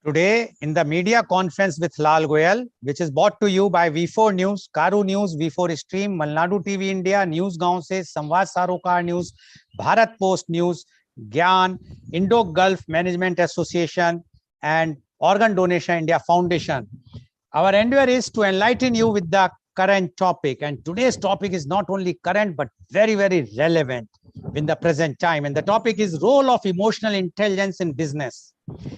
Today, in the media conference with Lal Goel, which is brought to you by V4 News, Karu News, V4 Stream, Malnadu TV India, News Gaon se, Samvad Sarokar News, Bharat Post News, Gyan, Indo-Gulf Management Association, and Organ Donation India Foundation. Our endeavor is to enlighten you with the current topic. And today's topic is not only current, but very, very relevant in the present time. And the topic is role of emotional intelligence in business.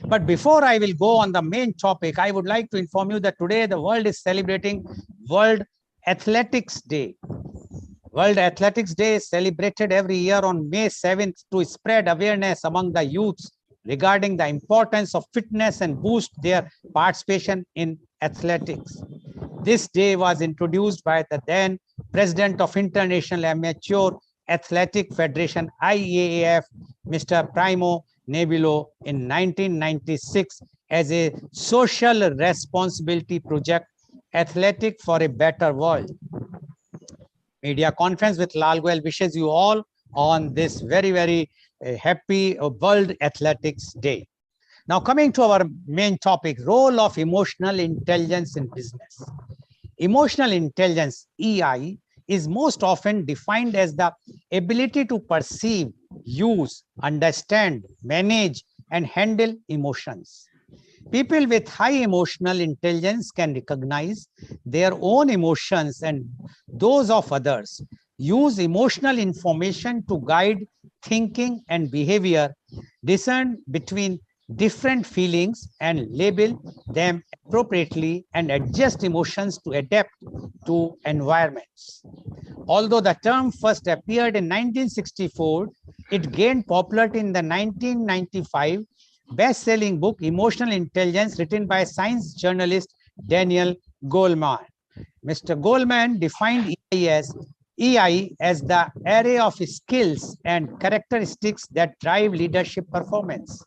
But before I will go on the main topic, I would like to inform you that today the world is celebrating World Athletics Day. World Athletics Day is celebrated every year on May 7th to spread awareness among the youths regarding the importance of fitness and boost their participation in athletics. This day was introduced by the then President of International Amateur Athletic Federation, IAAF, Mr. Primo Nebilo, in 1996 as a social responsibility project, Athletic for a Better World. Media conference with Lal Goel wishes you all on this very, very happy World Athletics Day. Now, coming to our main topic, role of emotional intelligence in business. Emotional intelligence, EI, is most often defined as the ability to perceive, use, understand, manage, and handle emotions. People with high emotional intelligence can recognize their own emotions and those of others, use emotional information to guide thinking and behavior, discern between different feelings and label them appropriately, and adjust emotions to adapt to environments. Although the term first appeared in 1964, it gained popularity in the 1995 best-selling book Emotional Intelligence, written by science journalist Daniel Goleman. Mr. Goleman defined EI as the array of skills and characteristics that drive leadership performance.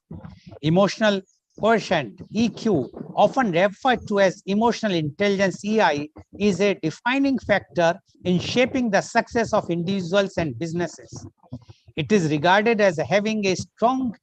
Emotional quotient, EQ, often referred to as emotional intelligence, EI, is a defining factor in shaping the success of individuals and businesses. It is regarded as having a strong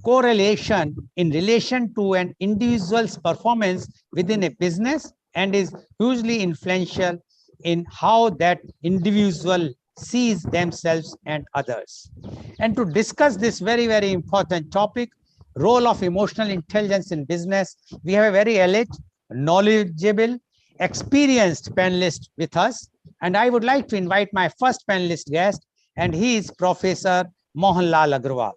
correlation in relation to an individual's performance within a business and is hugely influential in how that individual sees themselves and others. And to discuss this very, very important topic, role of emotional intelligence in business, we have a very elite, knowledgeable, experienced panelist with us. And I would like to invite my first panelist guest, and he is Professor Mohanlal Agrawal.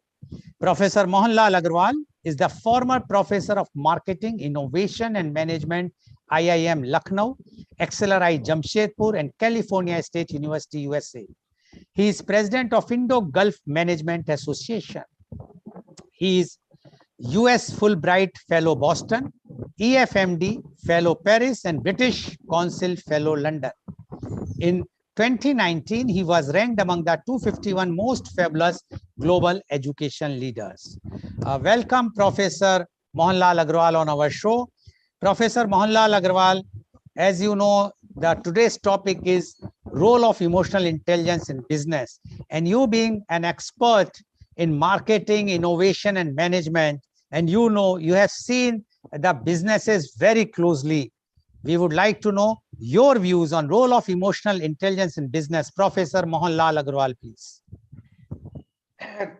Professor Mohanlal Agrawal is the former Professor of Marketing, Innovation and Management, IIM Lucknow, XLRI Jamshedpur, and California State University, USA. He is President of Indo-Gulf Management Association. He is US Fulbright Fellow Boston, EFMD Fellow Paris, and British Council Fellow London. In 2019, he was ranked among the 251 most fabulous global education leaders. Welcome, Professor Mohanlal Agrawal, on our show. Professor Mohanlal Agrawal, as you know, today's topic is role of emotional intelligence in business. And you being an expert in marketing, innovation, and management, and you know, you have seen the businesses very closely. We would like to know your views on role of emotional intelligence in business. Professor Mohanlal Agrawal, please.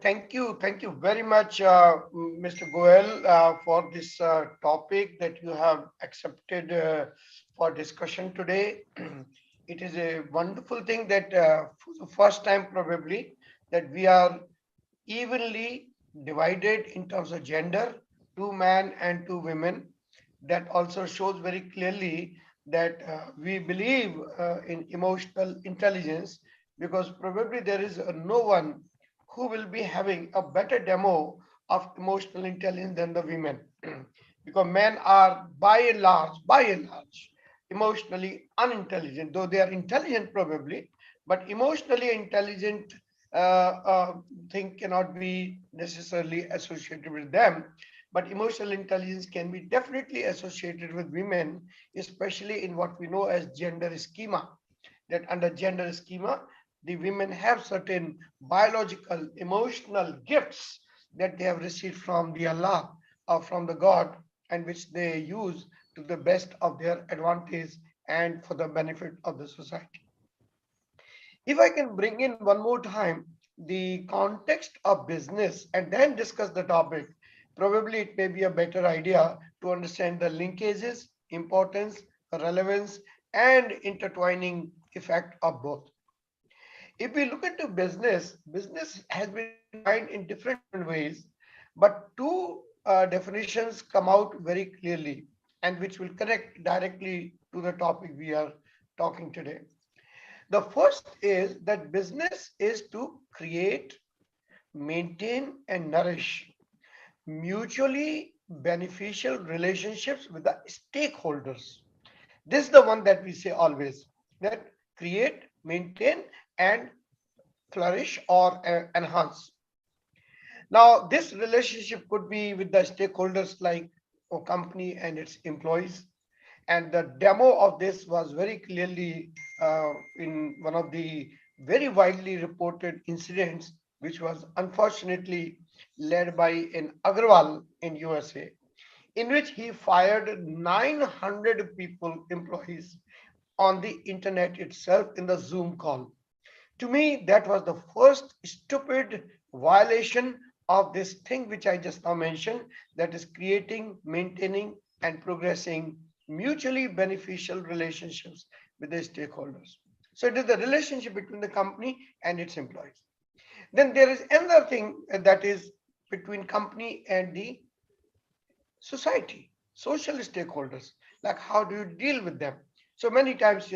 Thank you very much, Mr. Goel, for this topic that you have accepted for discussion today. It is a wonderful thing that for the first time probably that we are evenly divided in terms of gender, two men and two women. That also shows very clearly that we believe in emotional intelligence, because probably there is no one who will be having a better demo of emotional intelligence than the women. Because men are by and large, emotionally unintelligent, though they are intelligent probably, but emotionally intelligent thing cannot be necessarily associated with them. But emotional intelligence can be definitely associated with women, especially in what we know as gender schema. That under gender schema, the women have certain biological, emotional gifts that they have received from the Allah or from the God, and which they use to the best of their advantage and for the benefit of the society. If I can bring in one more time the context of business and then discuss the topic, probably it may be a better idea to understand the linkages, importance, relevance, and intertwining effect of both. If we look into business, business has been defined in different ways, but two definitions come out very clearly and which will connect directly to the topic we are talking today. The first is that business is to create, maintain, and nourish mutually beneficial relationships with the stakeholders. This is the one that we say always, that create, maintain, and flourish or enhance. Now, this relationship could be with the stakeholders like a company and its employees. And the demo of this was very clearly in one of the very widely reported incidents, which was unfortunately led by an Agarwal in USA, in which he fired 900 people, employees, on the internet itself in the Zoom call. To me, that was the first stupid violation of this thing which I just now mentioned, that is creating, maintaining, and progressing mutually beneficial relationships with the stakeholders. So it is the relationship between the company and its employees. Then there is another thing that is between company and the society, social stakeholders, like how do you deal with them? So many times,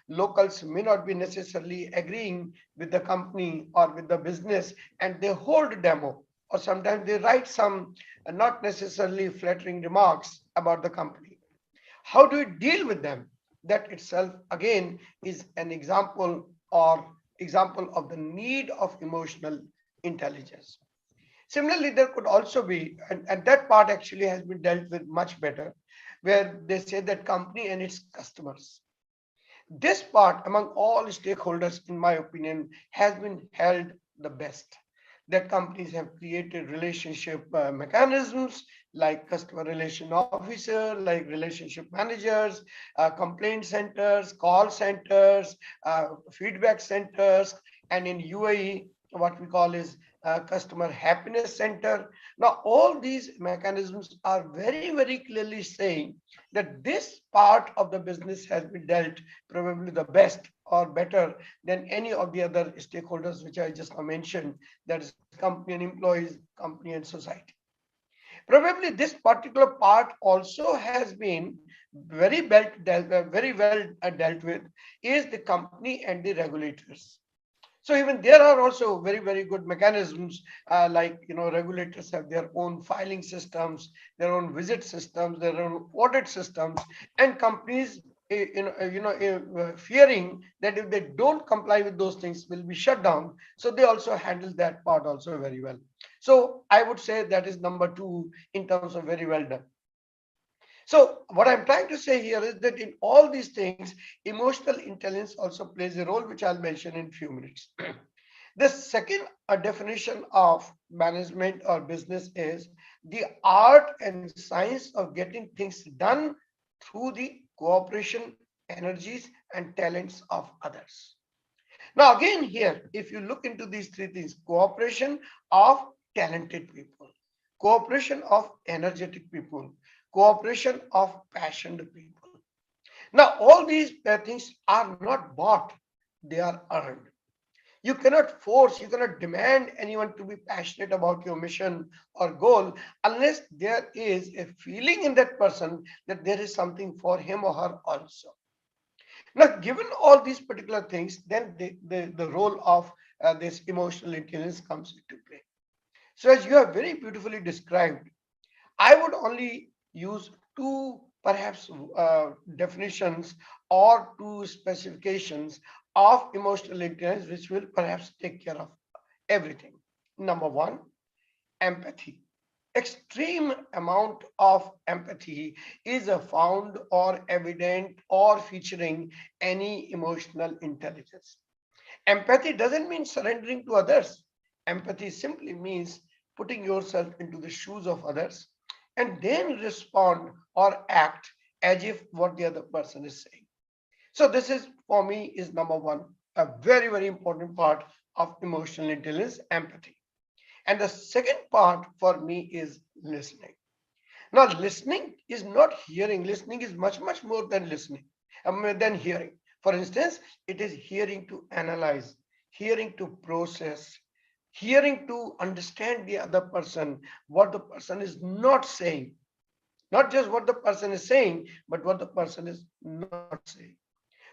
locals may not be necessarily agreeing with the company or with the business, and they hold a demo, or sometimes they write some not necessarily flattering remarks about the company. How do you deal with them? That itself, again, is an example of the need of emotional intelligence. Similarly, there could also be, and that part actually has been dealt with much better, where they say that company and its customers. This part, among all stakeholders, in my opinion, has been held the best. That companies have created relationship mechanisms like customer relation officer, like relationship managers, complaint centers, call centers, feedback centers, and in UAE, what we call is customer happiness center. Now, all these mechanisms are very, very clearly saying that this part of the business has been dealt probably the best or better than any of the other stakeholders which I just mentioned, that is company and employees, company and society. Probably this particular part also has been very well dealt with is the company and the regulators. So even there are also very, very good mechanisms, like, regulators have their own filing systems, their own visit systems, their own audit systems, and companies, fearing that if they don't comply with those things, will be shut down. So they also handle that part also very well. So I would say that is number two in terms of very well done. So what I'm trying to say here is that in all these things, emotional intelligence also plays a role, which I'll mention in a few minutes. The second definition of management or business is the art and science of getting things done through the cooperation, energies, and talents of others. Now, again, here, if you look into these three things, cooperation of talented people, cooperation of energetic people, cooperation of passionate people. Now, all these things are not bought, they are earned. You cannot force, you cannot demand anyone to be passionate about your mission or goal unless there is a feeling in that person that there is something for him or her also. Now, given all these particular things, then the role of this emotional intelligence comes into play. So, as you have very beautifully described, I would only use two perhaps definitions or two specifications of emotional intelligence, which will perhaps take care of everything. Number one, empathy. Extreme amount of empathy is found or evident or featuring any emotional intelligence. Empathy doesn't mean surrendering to others. Empathy simply means putting yourself into the shoes of others and then respond or act as if what the other person is saying. So this is for me is number one, a very, very important part of emotional intelligence, empathy. And the second part for me is listening. Now, listening is not hearing. Listening is much, much more than listening, than hearing. For instance, it is hearing to analyze, hearing to process, hearing to understand the other person, what the person is not saying, not just what the person is saying, but what the person is not saying.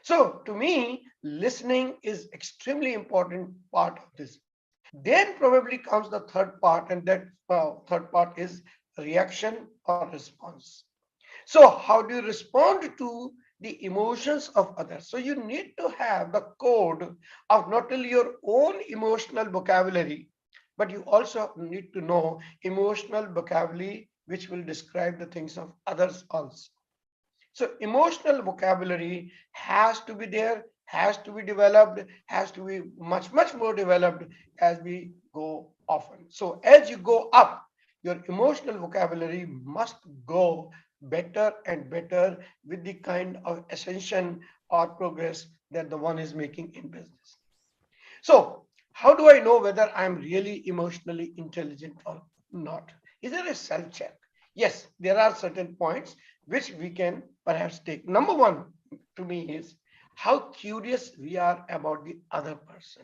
So, to me, listening is extremely important part of this. Then probably comes the third part, and that third part is reaction or response. So, how do you respond to the emotions of others? So, you need to have the code of not only your own emotional vocabulary, but you also need to know emotional vocabulary which will describe the things of others also. So emotional vocabulary has to be there, has to be developed, has to be much, much more developed as we go often. So as you go up, your emotional vocabulary must go better and better with the kind of ascension or progress that the one is making in business. So, how do I know whether I'm really emotionally intelligent or not? Is there a self check? Yes, there are certain points which we can perhaps take. Number one to me is how curious we are about the other person.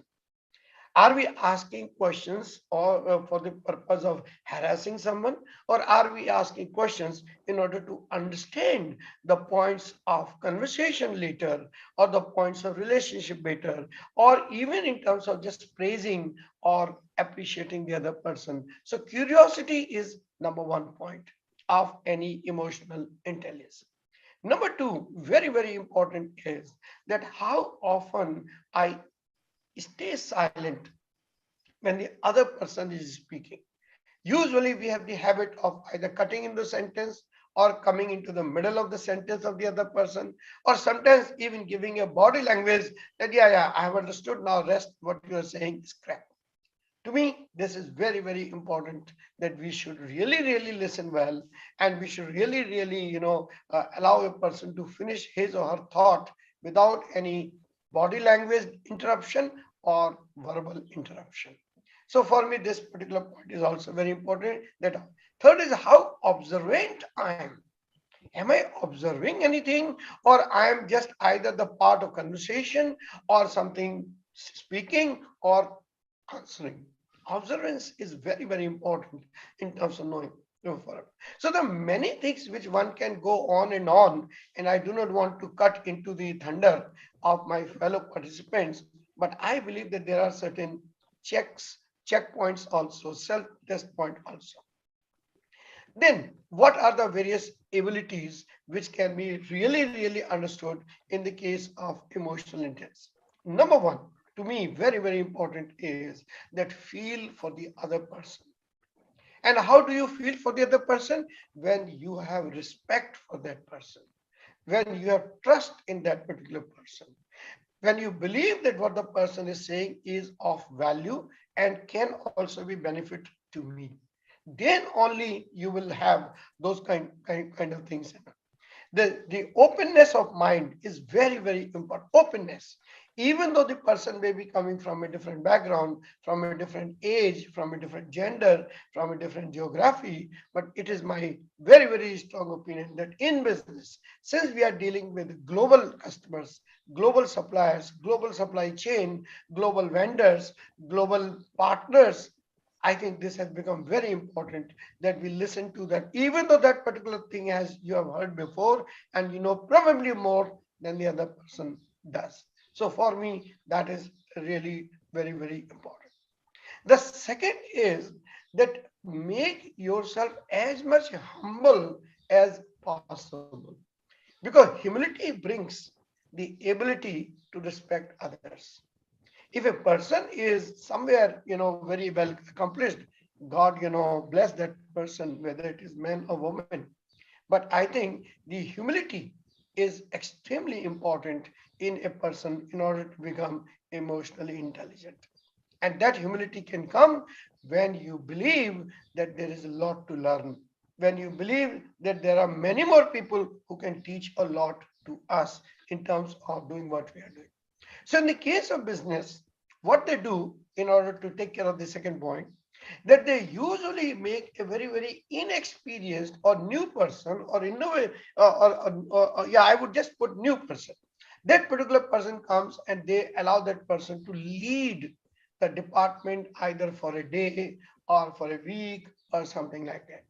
Are we asking questions or for the purpose of harassing someone, or are we asking questions in order to understand the points of conversation later, or the points of relationship better, or even in terms of just praising or appreciating the other person? So curiosity is number one point of any emotional intelligence. Number two, very, very important is that how often I stay silent when the other person is speaking. Usually, we have the habit of either cutting in the sentence or coming into the middle of the sentence of the other person, or sometimes even giving a body language that, yeah, yeah, I have understood now, rest what you are saying is crap. To me, this is very, very important that we should really, really listen well, and we should really, really, allow a person to finish his or her thought without any body language interruption or verbal interruption. So for me, this particular point is also very important. That third is how observant I am. Am I observing anything, or I am just either the part of conversation or something speaking or answering? Observance is very, very important in terms of knowing. So there are many things which one can go on, and I do not want to cut into the thunder of my fellow participants, but I believe that there are certain checks, checkpoints also, self-test point also. Then, what are the various abilities which can be really, really understood in the case of emotional intelligence? Number one, to me, very, very important is that feel for the other person. And how do you feel for the other person? When you have respect for that person, when you have trust in that particular person, when you believe that what the person is saying is of value and can also be benefit to me, then only you will have those kind of things. The openness of mind is very, very important. Openness, even though the person may be coming from a different background, from a different age, from a different gender, from a different geography, but it is my very, very strong opinion that in business, since we are dealing with global customers, global suppliers, global supply chain, global vendors, global partners, I think this has become very important that we listen to that, even though that particular thing has you have heard before, and you know probably more than the other person does. So for me, that is really very, very important. The second is that make yourself as much humble as possible, because humility brings the ability to respect others. If a person is somewhere, very well accomplished, God, bless that person, whether it is man or woman. But I think the humility is extremely important in a person in order to become emotionally intelligent. And that humility can come when you believe that there is a lot to learn. when you believe that there are many more people who can teach a lot to us in terms of doing what we are doing. So in the case of business, what they do in order to take care of the second point, that they usually make a very, very inexperienced or new person or innovative, yeah, I would just put new person. That particular person comes and they allow that person to lead the department either for a day or for a week or something like that.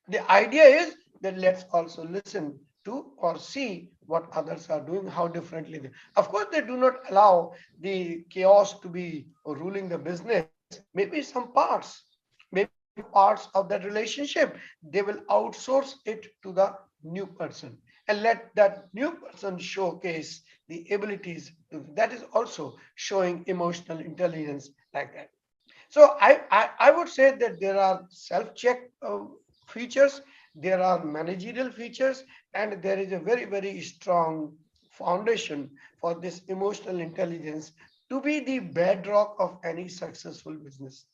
The idea is that let's also listen to or see what others are doing, how differently they. Of course, they do not allow the chaos to be ruling the business. Maybe some parts, maybe some parts of that relationship, they will outsource it to the new person and let that new person showcase the abilities. That is also showing emotional intelligence like that. So I would say that there are self-check features, there are managerial features, and there is a very, very strong foundation for this emotional intelligence to be the bedrock of any successful business.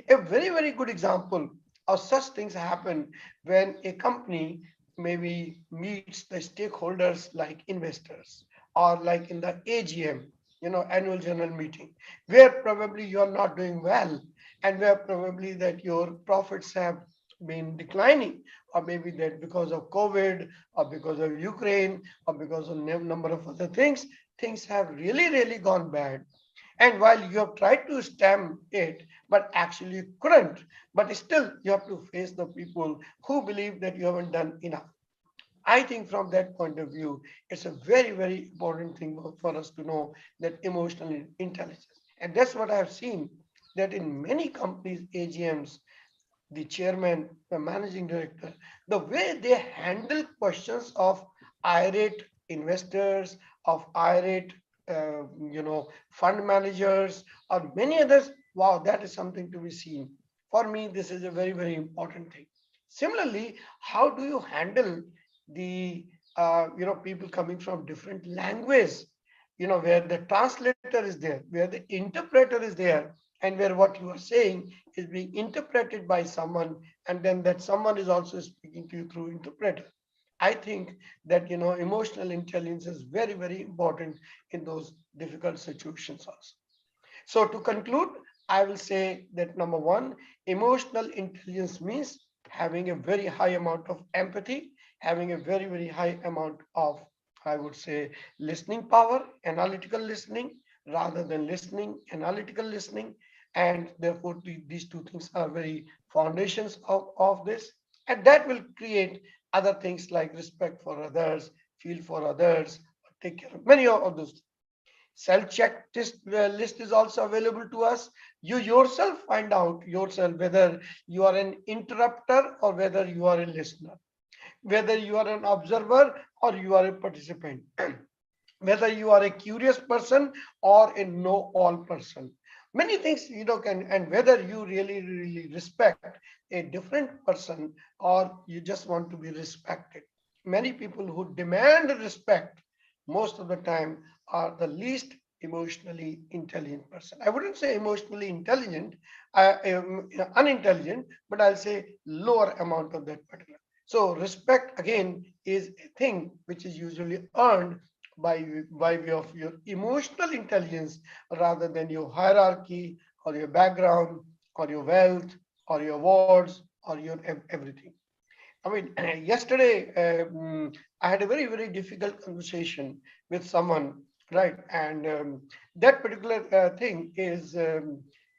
A very, very good example of such things happen when a company maybe meets the stakeholders like investors or like in the AGM, annual general meeting, where probably you are not doing well and where probably that your profits have been declining, or maybe that because of COVID or because of Ukraine or because of number of other things, things have really, really gone bad. And while you have tried to stem it, but actually you couldn't, but still you have to face the people who believe that you haven't done enough. I think from that point of view, it's a very, very important thing for us to know that emotional intelligence. And that's what I have seen that in many companies, AGMs, the chairman, the managing director, the way they handle questions of irate investors, of irate, fund managers, or many others. Wow, that is something to be seen. For me, this is a very, very important thing. Similarly, how do you handle the people coming from different languages? Where the translator is there, where the interpreter is there, and where what you are saying is being interpreted by someone, and then that someone is also speaking to you through interpreter. I think that emotional intelligence is very, very important in those difficult situations also. So to conclude, I will say that number one, emotional intelligence means having a very high amount of empathy, having a very, very high amount of, I would say, listening power, analytical listening, rather than listening, analytical listening. And therefore, these two things are very foundations of this. And that will create other things like respect for others, feel for others, take care of many of those. Self-check test list is also available to us. You yourself find out yourself whether you are an interrupter or whether you are a listener, whether you are an observer or you are a participant, whether you are a curious person or a know-all person. Many things can, and whether you really, really respect a different person or you just want to be respected. Many people who demand respect most of the time are the least emotionally intelligent person. I wouldn't say emotionally intelligent, unintelligent, but I'll say lower amount of that particular. So respect again is a thing which is usually earned by way of your emotional intelligence rather than your hierarchy or your background or your wealth or your awards or your everything. I mean, yesterday I had a very, very difficult conversation with someone, right? And that particular thing is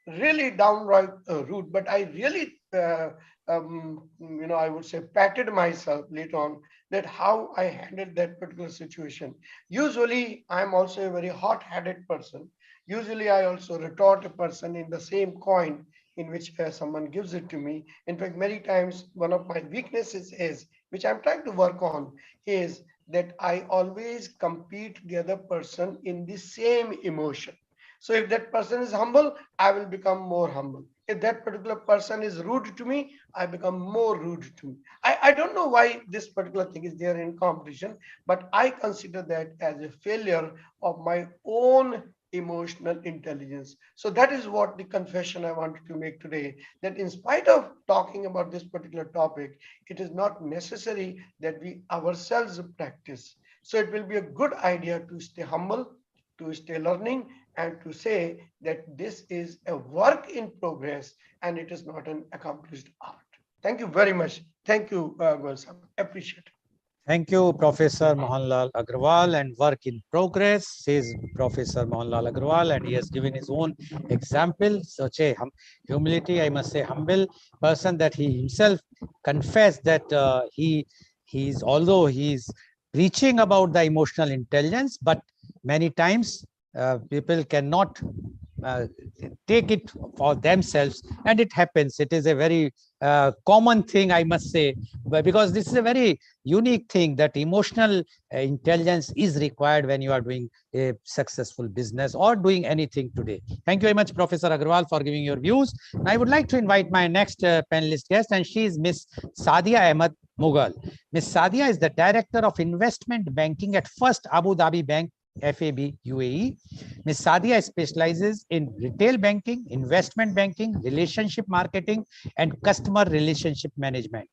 really downright rude, but I really, I would say, patted myself later on that how I handled that particular situation. Usually, I'm also a very hot-headed person. Usually, I also retort a person in the same coin in which someone gives it to me. In fact, many times one of my weaknesses is, which I'm trying to work on, is that I always compete the other person in the same emotion. So if that person is humble, I will become more humble. If that particular person is rude to me, I become more rude to me. I don't know why this particular thing is there in competition, but I consider that as a failure of my own emotional intelligence. So that is what the confession I wanted to make today, that in spite of talking about this particular topic, it is not necessary that we ourselves practice. So it will be a good idea to stay humble, to stay learning, and to say that this is a work in progress and it is not an accomplished art. Thank you very much. Thank you, Goel Sahib. Appreciate it. Thank you, Professor Mohanlal Agrawal. And work in progress, says Professor Mohanlal Agrawal, and he has given his own example. Such a humility, I must say, humble person, that he himself confessed that he's although he's preaching about the emotional intelligence, but many times people cannot uh, take it for themselves, and it happens. It is a very common thing, I must say, but because this is a very unique thing, that emotional intelligence is required when you are doing a successful business or doing anything today. Thank you very much, Professor Agrawal, for giving your views. I would like to invite my next panelist guest, and she is Miss Sadia Ahmed Mughal. Miss Sadia is the Director of Investment Banking at First Abu Dhabi Bank, FAB UAE. Ms. Sadia specializes in retail banking, investment banking, relationship marketing, and customer relationship management.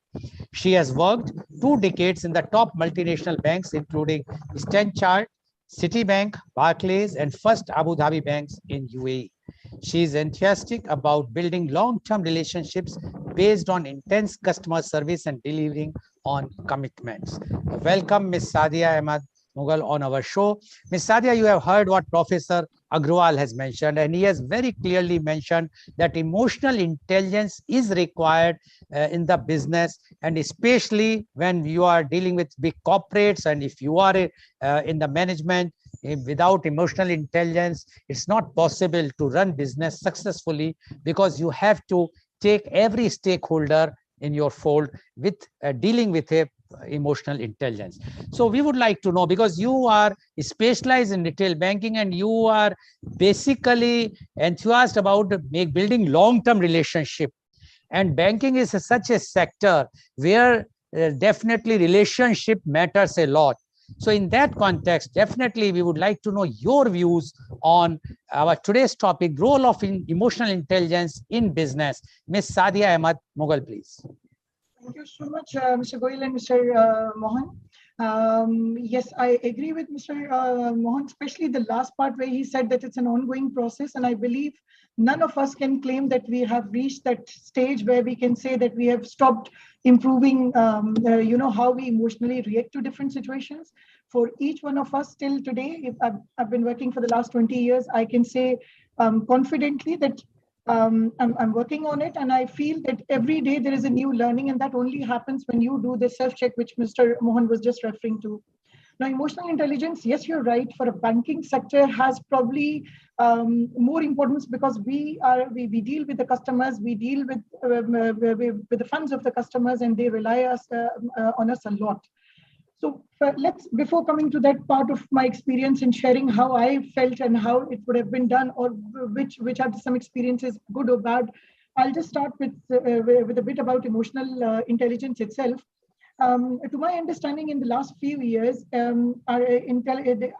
She has worked 2 decades in the top multinational banks, including Stanchart, Citibank, Barclays, and First Abu Dhabi Banks in UAE. She is enthusiastic about building long-term relationships based on intense customer service and delivering on commitments. Welcome, Ms. Sadia Ahmed Mughal, on our show. Ms. Sadia, you have heard what Professor Agrawal has mentioned, and he has very clearly mentioned that emotional intelligence is required in the business, and especially when you are dealing with big corporates, and if you are in the management, without emotional intelligence, it's not possible to run business successfully, because you have to take every stakeholder in your fold with dealing with a emotional intelligence. So we would like to know, because you are specialized in retail banking and you are basically enthused about building long-term relationship, and banking is such a sector where definitely relationship matters a lot. So in that context, definitely we would like to know your views on our today's topic, role of emotional intelligence in business. Ms. Sadia Ahmed Mughal, please. Thank you so much, Mr. Goel and Mr. Mohan. Yes, I agree with Mr. Mohan, especially the last part where he said that it's an ongoing process. And I believe none of us can claim that we have reached that stage where we can say that we have stopped improving, how we emotionally react to different situations. For each one of us till today, if I've been working for the last 20 years, I can say confidently that I'm working on it, and I feel that every day there is a new learning, and that only happens when you do the self-check, which Mr. Mohan was just referring to. Now, emotional intelligence, yes, you're right, for a banking sector has probably more importance, because we deal with the customers, we deal with the funds of the customers, and they rely on us a lot. So before coming to that part of my experience and sharing how I felt and how it would have been done, or which are some experiences, good or bad, I'll just start with a bit about emotional intelligence itself. To my understanding, in the last few years, the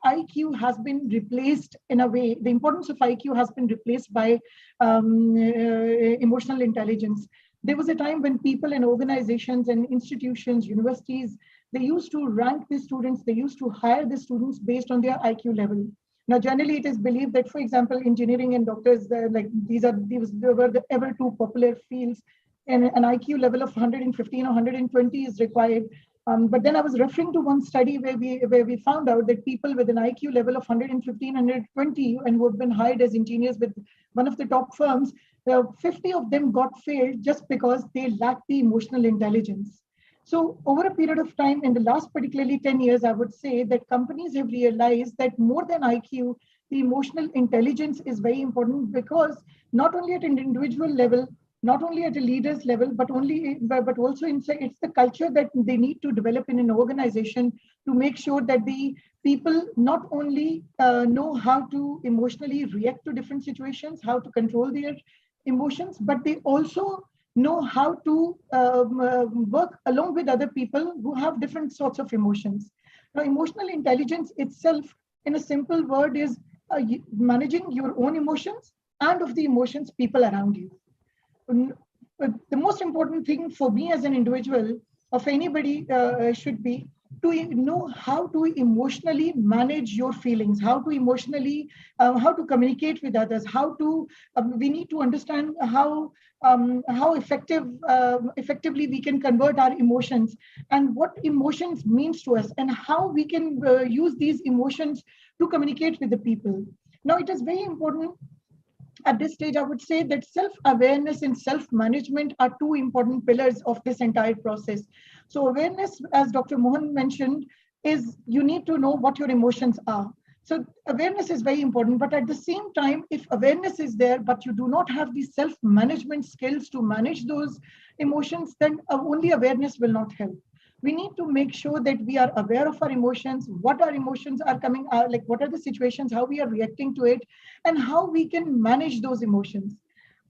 IQ has been replaced in a way. The importance of IQ has been replaced by emotional intelligence. There was a time when people in organizations and institutions, universities, they used to rank the students, they used to hire the students based on their IQ level. Now, generally, it is believed that, for example, engineering and doctors, these were the ever two popular fields, and an IQ level of 115 or 120 is required. But then I was referring to one study where we found out that people with an IQ level of 115, 120, and who have been hired as engineers with one of the top firms, 50 of them got failed just because they lacked the emotional intelligence. So over a period of time, in the last particularly 10 years, I would say that companies have realized that more than IQ, the emotional intelligence is very important, because not only at an individual level, not only at a leader's level, but also inside, it's the culture that they need to develop in an organization to make sure that the people not only know how to emotionally react to different situations, how to control their emotions, but they also know how to work along with other people who have different sorts of emotions. Now, emotional intelligence itself, in a simple word, is managing your own emotions and of the emotions people around you. The most important thing for me as an individual, of anybody, should be to know how to emotionally manage your feelings, how to emotionally, how to communicate with others, how to, we need to understand how effectively we can convert our emotions, and what emotions means to us, and how we can use these emotions to communicate with the people. Now, it is very important at this stage, I would say that self-awareness and self-management are two important pillars of this entire process. So awareness, as Dr. Mohan mentioned, is you need to know what your emotions are. So awareness is very important, but at the same time, if awareness is there, but you do not have the self-management skills to manage those emotions, then only awareness will not help. We need to make sure that we are aware of our emotions, what our emotions are coming out, like what are the situations, how we are reacting to it, and how we can manage those emotions.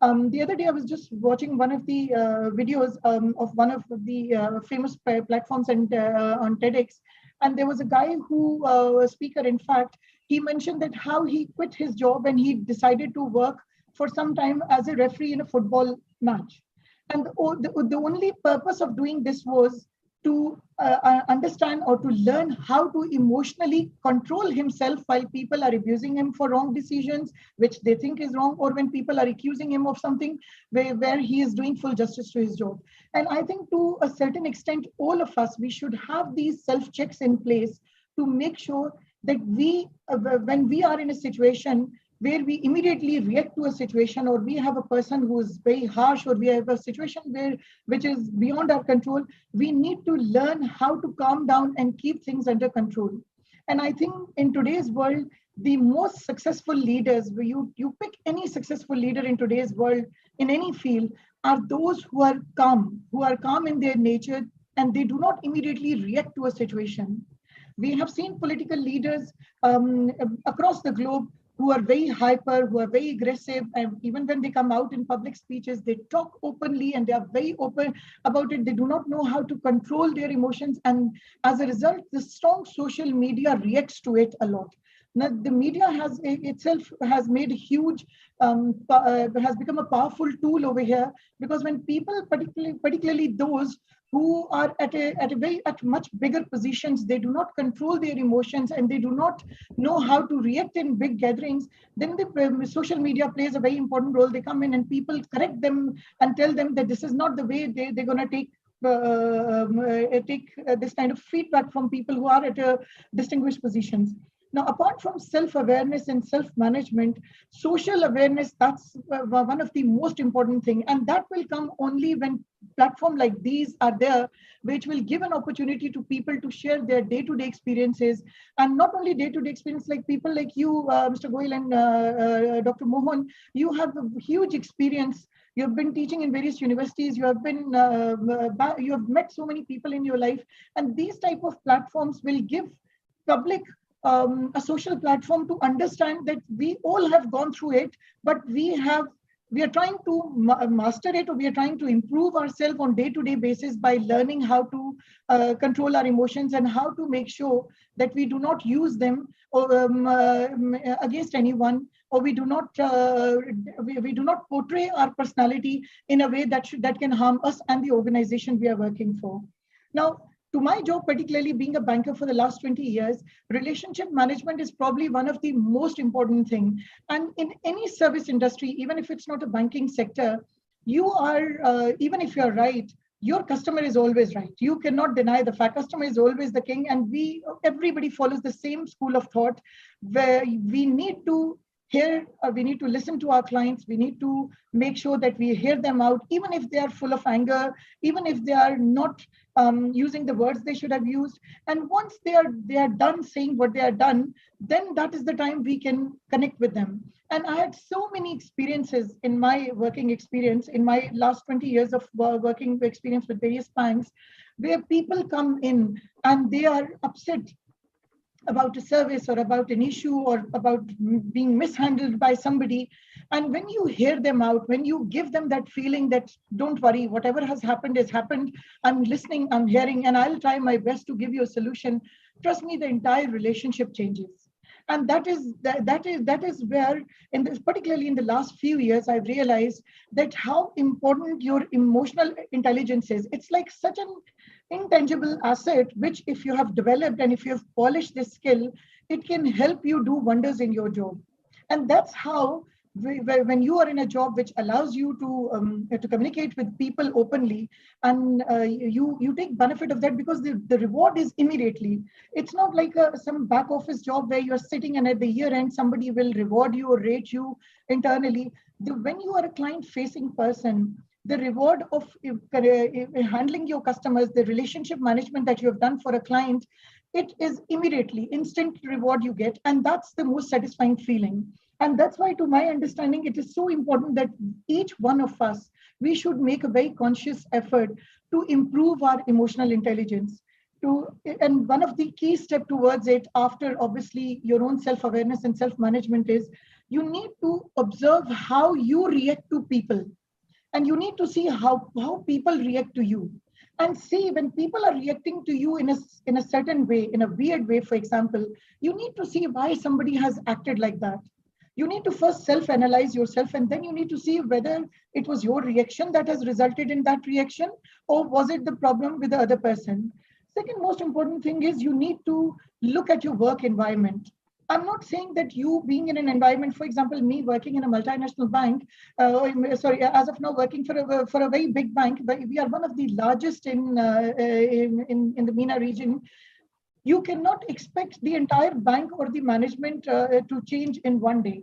The other day, I was just watching one of the videos of one of the famous platforms and on TEDx, and there was a guy who, a speaker, in fact, he mentioned that how he quit his job and he decided to work for some time as a referee in a football match. And the only purpose of doing this was to understand or to learn how to emotionally control himself while people are abusing him for wrong decisions, which they think is wrong, or when people are accusing him of something where he is doing full justice to his job. And I think to a certain extent, all of us, we should have these self-checks in place to make sure that we, when we are in a situation where we immediately react to a situation, or we have a person who is very harsh, or we have a situation which is beyond our control, we need to learn how to calm down and keep things under control. And I think in today's world, the most successful leaders, where you pick any successful leader in today's world, in any field, are those who are calm in their nature, and they do not immediately react to a situation. We have seen political leaders across the globe who are very hyper, who are very aggressive, and even when they come out in public speeches, they talk openly and they are very open about it. They do not know how to control their emotions, and as a result, the strong social media reacts to it a lot. Now, the media has itself has made a huge, has become a powerful tool over here, because when people, particularly those who are at much bigger positions, they do not control their emotions and they do not know how to react in big gatherings, then the social media plays a very important role. They come in and people correct them and tell them that this is not the way they're going to take this kind of feedback from people who are at distinguished positions. Now, apart from self-awareness and self-management, social awareness, that's one of the most important thing. And that will come only when platforms like these are there, which will give an opportunity to people to share their day-to-day experiences. And not only day-to-day experience, like people like you, Mr. Goel and Dr. Mohan, you have a huge experience. You have been teaching in various universities. You have been, you have met so many people in your life. And these type of platforms will give public a social platform to understand that we all have gone through it, but we are trying to master it, or we are trying to improve ourselves on day-to-day basis by learning how to control our emotions and how to make sure that we do not use them against anyone, or we do not portray our personality in a way that can harm us and the organization we are working for. Now, to my job, particularly being a banker for the last 20 years, relationship management is probably one of the most important thing. And in any service industry, even if it's not a banking sector, you are, even if you're right, your customer is always right. You cannot deny the fact customer is always the king. And everybody follows the same school of thought, where we need to we need to listen to our clients. We need to make sure that we hear them out, even if they are full of anger, even if they are not using the words they should have used. And once they are done saying what they are done, then that is the time we can connect with them. And I had so many experiences in my working experience, in my last 20 years of working experience with various banks, where people come in and they are upset about a service or about an issue or about being mishandled by somebody. And when you hear them out, when you give them that feeling that don't worry, whatever has happened, I'm listening, I'm hearing, and I'll try my best to give you a solution, trust me, the entire relationship changes. And that is where, in this, particularly in the last few years, I've realized that how important your emotional intelligence is. It's like such an intangible asset, which if you have developed and if you have polished this skill, it can help you do wonders in your job. And that's how when you are in a job which allows you to communicate with people openly, and you take benefit of that, because the reward is immediately. It's not like some back office job where you're sitting and at the year end somebody will reward you or rate you internally. When you are a client facing person, the reward of handling your customers, the relationship management that you have done for a client, it is immediately instant reward you get, and that's the most satisfying feeling. And that's why, to my understanding, it is so important that each one of us, we should make a very conscious effort to improve our emotional intelligence. And one of the key steps towards it, after obviously your own self-awareness and self-management, is you need to observe how you react to people. And you need to see how people react to you. And see, when people are reacting to you in a certain way, in a weird way, for example, you need to see why somebody has acted like that. You need to first self-analyze yourself, and then you need to see whether it was your reaction that has resulted in that reaction, or was it the problem with the other person. Second most important thing is you need to look at your work environment. I'm not saying that you being in an environment, for example, me working in a multinational bank, as of now working for a very big bank, but we are one of the largest in the MENA region. You cannot expect the entire bank or the management to change in one day.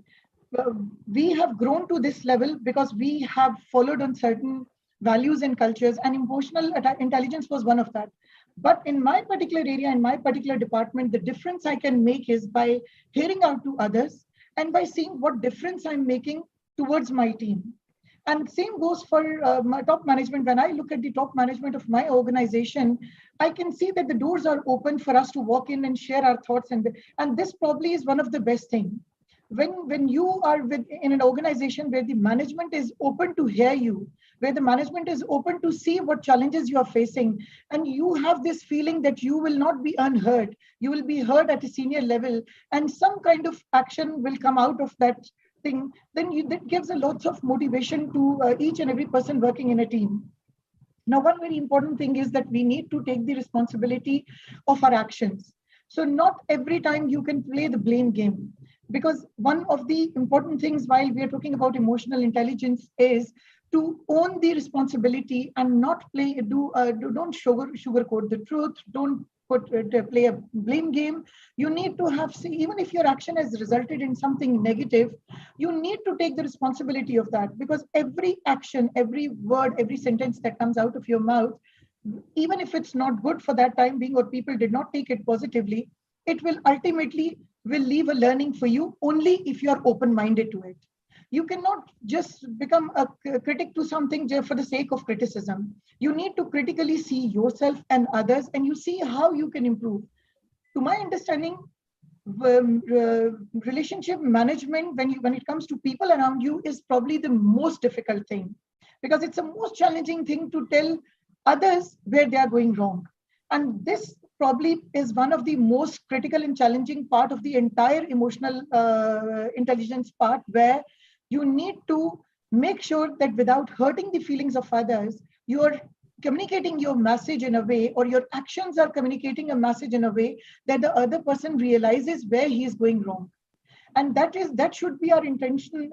We have grown to this level because we have followed on certain values and cultures, and emotional intelligence was one of that. But in my particular area, in my particular department, the difference I can make is by hearing out to others and by seeing what difference I'm making towards my team. And same goes for my top management. When I look at the top management of my organization, I can see that the doors are open for us to walk in and share our thoughts. And this probably is one of the best things. When you are in an organization where the management is open to hear you, where the management is open to see what challenges you are facing, and you have this feeling that you will not be unheard, you will be heard at a senior level, and some kind of action will come out of that thing, then that gives a lots of motivation to each and every person working in a team. Now, one very important thing is that we need to take the responsibility of our actions. So not every time you can play the blame game, because one of the important things while we are talking about emotional intelligence is to own the responsibility and not don't sugarcoat the truth, don't play a blame game. You need to even if your action has resulted in something negative, you need to take the responsibility of that, because every action, every word, every sentence that comes out of your mouth, even if it's not good for that time being or people did not take it positively, it will ultimately leave a learning for you only if you are open-minded to it. You cannot just become a critic to something just for the sake of criticism. You need to critically see yourself and others, and you see how you can improve. To my understanding, relationship management, when it comes to people around you, is probably the most difficult thing, because it's the most challenging thing to tell others where they are going wrong. And this probably is one of the most critical and challenging part of the entire emotional intelligence part, where you need to make sure that without hurting the feelings of others, you are communicating your message in a way, or your actions are communicating a message in a way that the other person realizes where he is going wrong. And that should be our intention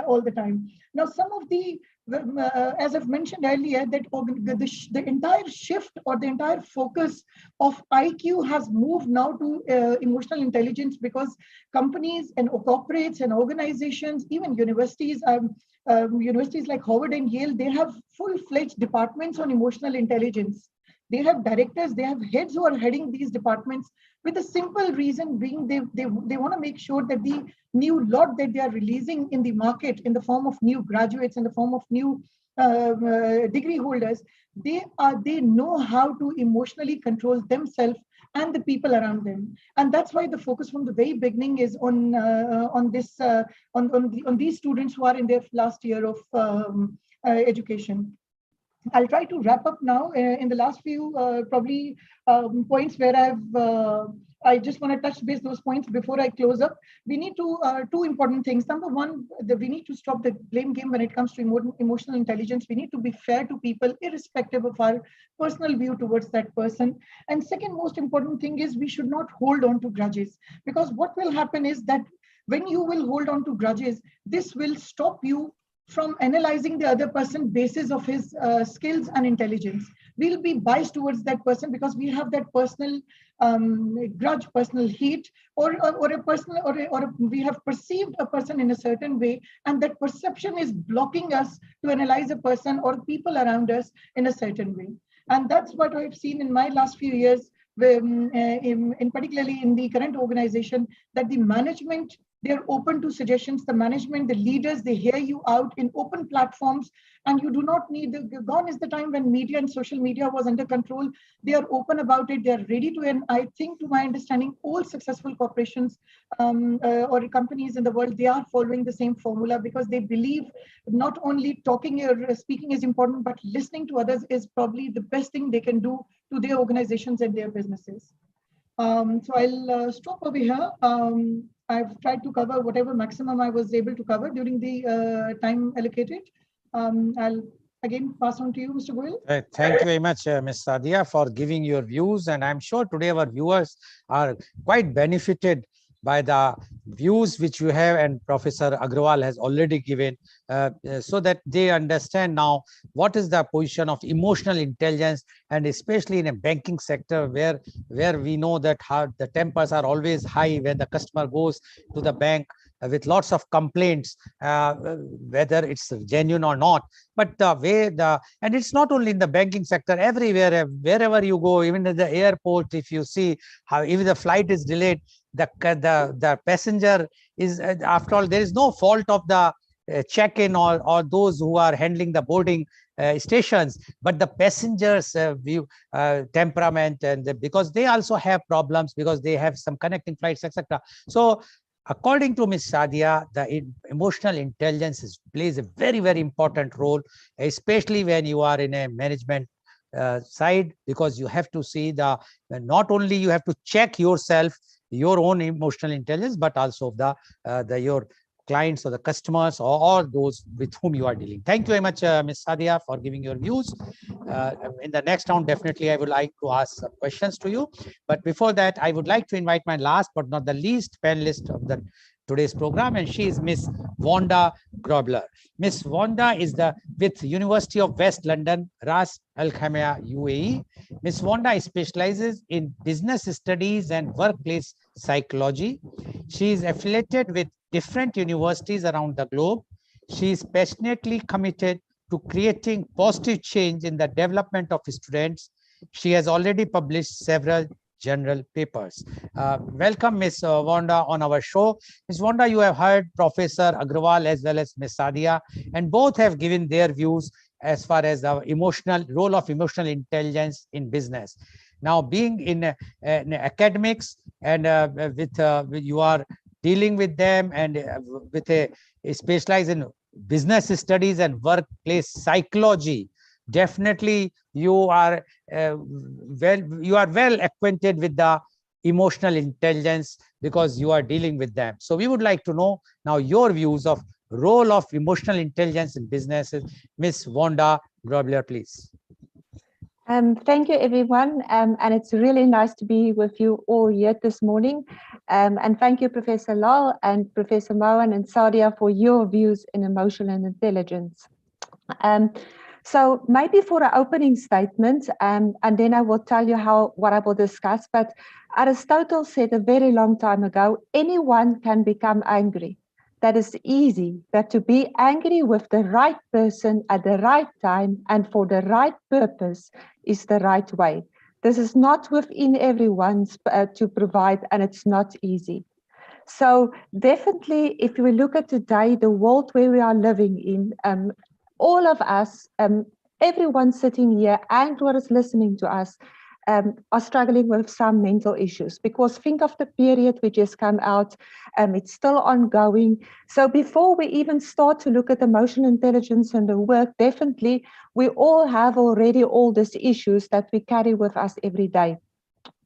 all the time. Now, some of the as I've mentioned earlier, that the entire shift or the entire focus of IQ has moved now to emotional intelligence, because companies and corporates and organizations, even universities, universities like Harvard and Yale, they have full-fledged departments on emotional intelligence. They have directors, they have heads who are heading these departments, with a simple reason being they want to make sure that the new lot that they are releasing in the market in the form of new graduates, in the form of new degree holders, they know how to emotionally control themselves and the people around them. And that's why the focus from the very beginning is on these students who are in their last year of education. I'll try to wrap up now in the last few probably points where I've I just want to touch base those points before I close up. We need to two important things. Number one, we need to stop the blame game when it comes to emotional intelligence. We need to be fair to people, irrespective of our personal view towards that person. And second most important thing is we should not hold on to grudges, because what will happen is that when you will hold on to grudges, this will stop you from analyzing the other person basis of his skills and intelligence. We'll be biased towards that person because we have that personal grudge, personal hate, or a personal, we have perceived a person in a certain way, and that perception is blocking us to analyze a person or people around us in a certain way. And that's what I've seen in my last few years, in particularly in the current organization, that the management, they're open to suggestions. The management, the leaders, they hear you out in open platforms, and you do not need, gone is the time when media and social media was under control. They are open about it. They're ready to, and I think to my understanding, all successful corporations or companies in the world, they are following the same formula, because they believe not only talking or speaking is important, but listening to others is probably the best thing they can do to their organizations and their businesses. So I'll stop over here. I've tried to cover whatever maximum I was able to cover during the time allocated. I'll again pass on to you, Mr. Goel. Thank you very much, Ms. Sadia, for giving your views. And I'm sure today our viewers are quite benefited by the views which you have and Professor Agrawal has already given, so that they understand now what is the position of emotional intelligence, and especially in a banking sector where we know that how the tempers are always high when the customer goes to the bank with lots of complaints, whether it's genuine or not. But the way and it's not only in the banking sector, everywhere, wherever you go, even at the airport, if you see how even the flight is delayed, the passenger is, after all, there is no fault of the check-in or those who are handling the boarding stations, but the passengers view temperament, and because they also have problems because they have some connecting flights, etc. So according to Ms. Sadia, the emotional intelligence plays a very, very important role, especially when you are in a management side, because you have to see not only you have to check yourself, your own emotional intelligence, but also your clients or the customers or those with whom you are dealing. Thank you very much, Ms. Sadia, for giving your views. In the next round, definitely, I would like to ask some questions to you. But before that, I would like to invite my last but not the least panelist of today's program, and she is Miss Wanda Grobler. Miss Wanda is with University of West London, Ras Al Khaimah, UAE. Miss Wanda specializes in business studies and workplace psychology. She is affiliated with different universities around the globe. She is passionately committed to creating positive change in the development of students. She has already published several journal papers. Welcome, Ms. Wanda, on our show. Ms. Wanda, you have heard Professor Agrawal as well as Ms. Sadia, and both have given their views as far as the role of emotional intelligence in business. Now, being in academics and you are dealing with them and with a specialized in business studies and workplace psychology, definitely you are well acquainted with the emotional intelligence because you are dealing with them. So we would like to know now your views of role of emotional intelligence in businesses. Ms. Wanda Grobler, please. Thank you, everyone. And it's really nice to be with you all here this morning. And thank you, Professor Lal and Professor Mohan and Sadia, for your views in emotional intelligence. So maybe for an opening statement, and then I will tell you what I will discuss. But Aristotle said a very long time ago, anyone can become angry. That is easy, but to be angry with the right person at the right time and for the right purpose is the right way. This is not within everyone's to provide, and it's not easy. So definitely, if we look at today, the world where we are living in, all of us, everyone sitting here and what is listening to us, are struggling with some mental issues, because think of the period we just come out, it's still ongoing. So before we even start to look at emotional intelligence and the work, definitely we all have already all these issues that we carry with us every day.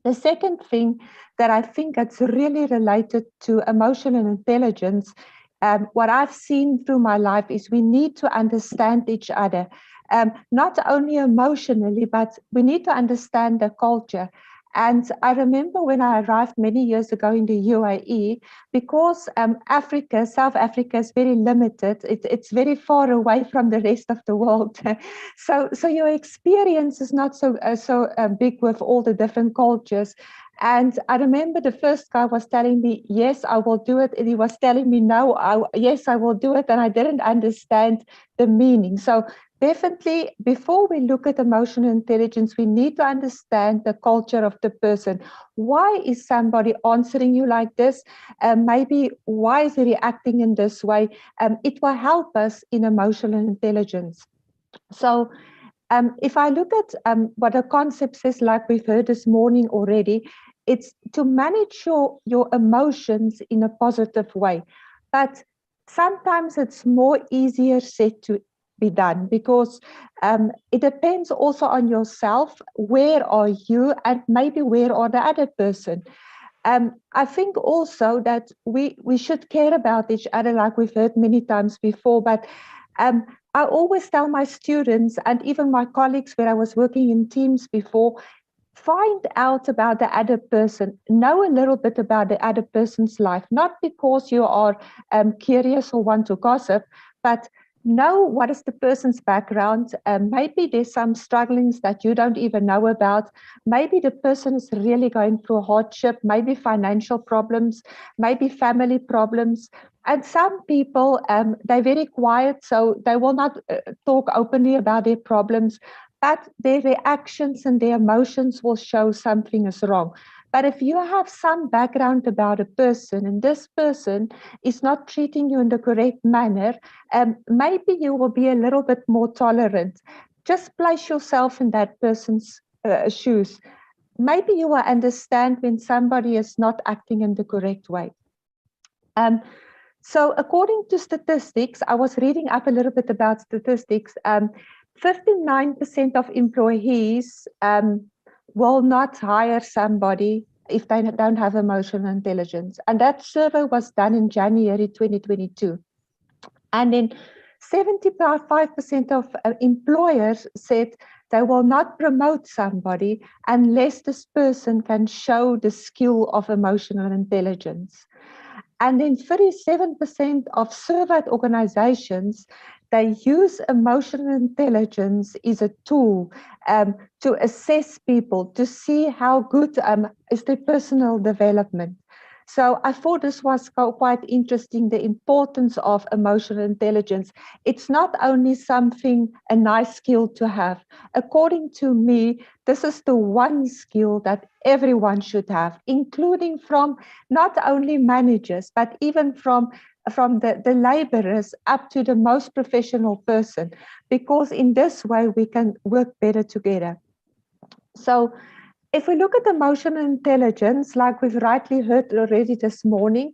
The second thing that I think that's really related to emotional intelligence, what I've seen through my life is we need to understand each other, not only emotionally, but we need to understand the culture. And I remember when I arrived many years ago in the UAE, because South Africa is very limited. It's very far away from the rest of the world. So your experience is not so big with all the different cultures. And I remember the first guy was telling me, yes, I will do it. And he was telling me, no, yes, I will do it. And I didn't understand the meaning. So definitely, before we look at emotional intelligence, we need to understand the culture of the person. Why is somebody answering you like this? Maybe why is he reacting in this way? It will help us in emotional intelligence. So if I look at what the concept says, like we've heard this morning already, it's to manage your emotions in a positive way. But sometimes it's more easier said to be done, because it depends also on yourself. Where are you, and maybe where are the other person? I think also that we should care about each other, like we've heard many times before. But I always tell my students and even my colleagues where I was working in teams before, find out about the other person, know a little bit about the other person's life, not because you are curious or want to gossip, but know what is the person's background. Maybe there's some strugglings that you don't even know about. Maybe the person is really going through hardship, maybe financial problems, maybe family problems. And some people, they're very quiet, so they will not talk openly about their problems, but their reactions and their emotions will show something is wrong. But if you have some background about a person and this person is not treating you in the correct manner, maybe you will be a little bit more tolerant. Just place yourself in that person's shoes. Maybe you will understand when somebody is not acting in the correct way. So according to statistics, I was reading up a little bit about statistics. 59% of employees will not hire somebody if they don't have emotional intelligence. And that survey was done in January 2022. And then 75% of employers said they will not promote somebody unless this person can show the skill of emotional intelligence. And then 37% of surveyed organizations, they use emotional intelligence as a tool to assess people, to see how good is their personal development. So I thought this was quite interesting, the importance of emotional intelligence. It's not only something, a nice skill to have. According to me, this is the one skill that everyone should have, including from not only managers, but even from the laborers up to the most professional person, because in this way we can work better together. So if we look at emotional intelligence, like we've rightly heard already this morning,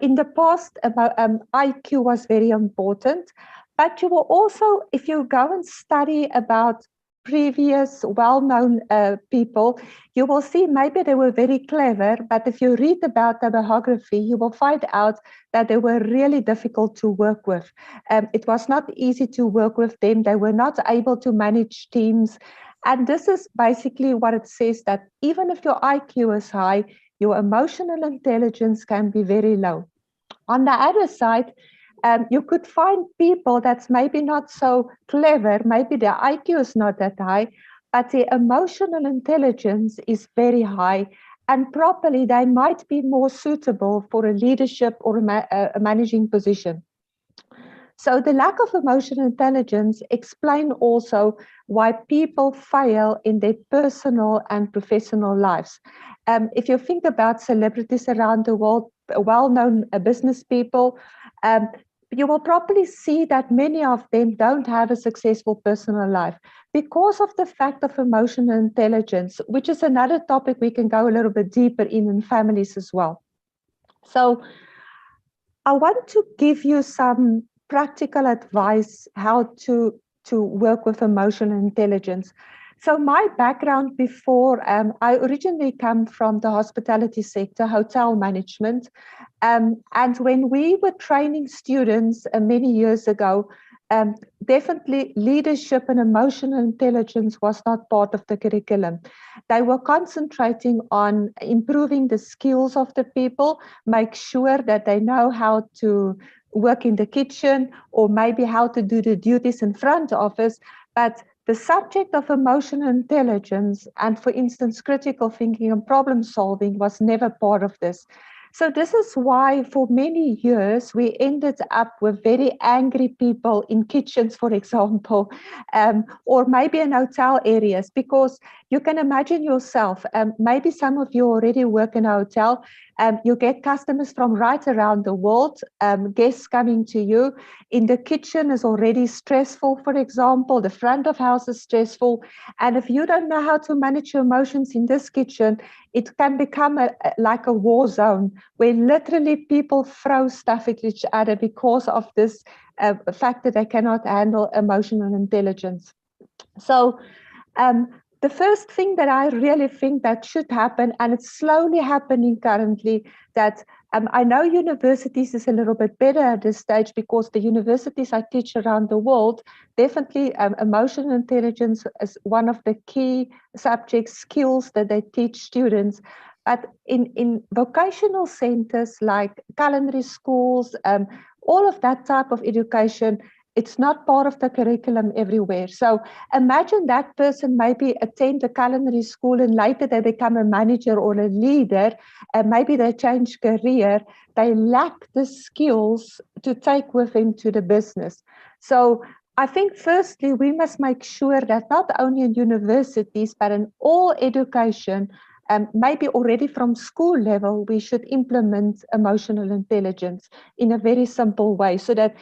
in the past, IQ was very important. But you will also, if you go and study about previous well-known people, you will see maybe they were very clever, but if you read about their biography, you will find out that they were really difficult to work with. It was not easy to work with them. They were not able to manage teams. And this is basically what it says, that even if your IQ is high, your emotional intelligence can be very low. On the other side, you could find people that's maybe not so clever, maybe their IQ is not that high, but their emotional intelligence is very high, and properly they might be more suitable for a leadership or a managing position. So the lack of emotional intelligence explains also why people fail in their personal and professional lives. If you think about celebrities around the world, well-known business people, you will probably see that many of them don't have a successful personal life because of the fact of emotional intelligence, which is another topic we can go a little bit deeper in families as well. So I want to give you some practical advice how to work with emotional intelligence. So my background before, I originally come from the hospitality sector, hotel management. And when we were training students many years ago, definitely leadership and emotional intelligence was not part of the curriculum. They were concentrating on improving the skills of the people, make sure that they know how to work in the kitchen or maybe how to do the duties in front office. But the subject of emotional intelligence and, for instance, critical thinking and problem solving was never part of this. So this is why for many years we ended up with very angry people in kitchens, for example, or maybe in hotel areas, because you can imagine yourself, maybe some of you already work in a hotel, you get customers from right around the world, guests coming to you. In the kitchen is already stressful, for example, the front of house is stressful. And if you don't know how to manage your emotions in this kitchen, it can become like a war zone where literally people throw stuff at each other because of this fact that they cannot handle emotional intelligence. So the first thing that I really think that should happen, and it's slowly happening currently, that I know universities is a little bit better at this stage because the universities I teach around the world, definitely emotional intelligence is one of the key subject skills that they teach students. But in vocational centers like culinary schools, all of that type of education, it's not part of the curriculum everywhere. So imagine that person maybe attend a culinary school and later they become a manager or a leader, and maybe they change career. They lack the skills to take with them to the business. So I think firstly, we must make sure that not only in universities, but in all education, maybe already from school level, we should implement emotional intelligence in a very simple way so that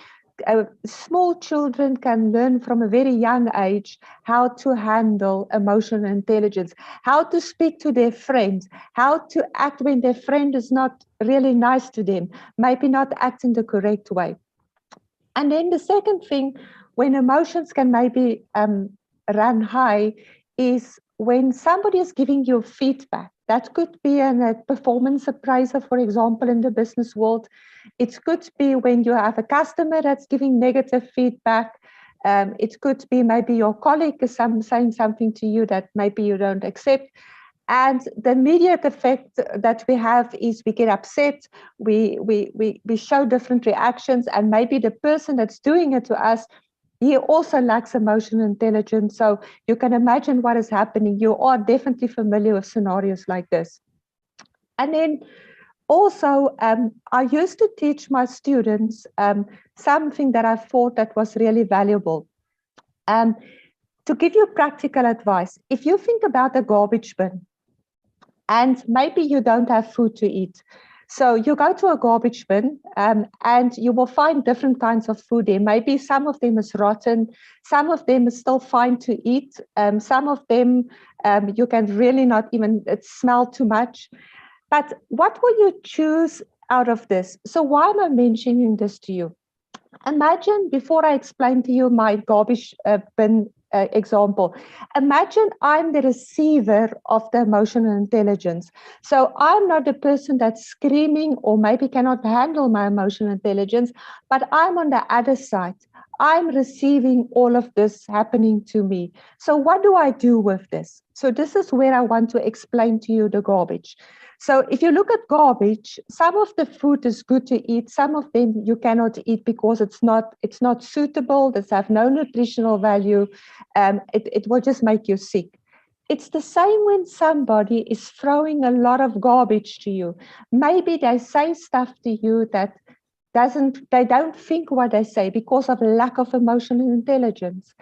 small children can learn from a very young age how to handle emotional intelligence, how to speak to their friends, how to act when their friend is not really nice to them, maybe not act in the correct way. And then the second thing, when emotions can maybe run high, is when somebody is giving you feedback. That could be a performance appraiser, for example, in the business world. It could be when you have a customer that's giving negative feedback. It could be maybe your colleague is saying something to you that maybe you don't accept. And the immediate effect that we have is we get upset, we show different reactions, and maybe the person that's doing it to us, he also lacks emotional intelligence. So you can imagine what is happening. You are definitely familiar with scenarios like this. And then also, I used to teach my students something that I thought that was really valuable. To give you practical advice, if you think about a garbage bin, and maybe you don't have food to eat. So you go to a garbage bin and you will find different kinds of food there. Maybe some of them is rotten, some of them is still fine to eat, some of them you can really not even smell too much. But what will you choose out of this? So why am I mentioning this to you? Imagine, before I explain to you my garbage bin example, imagine I'm the receiver of the emotional intelligence. So I'm not the person that's screaming or maybe cannot handle my emotional intelligence, but I'm on the other side. I'm receiving all of this happening to me. So what do I do with this? So this is where I want to explain to you the garbage. So if you look at garbage, some of the food is good to eat. Some of them you cannot eat because it's not suitable. It have no nutritional value. It will just make you sick. It's the same when somebody is throwing a lot of garbage to you. Maybe they say stuff to you that they don't think what they say because of lack of emotional intelligence.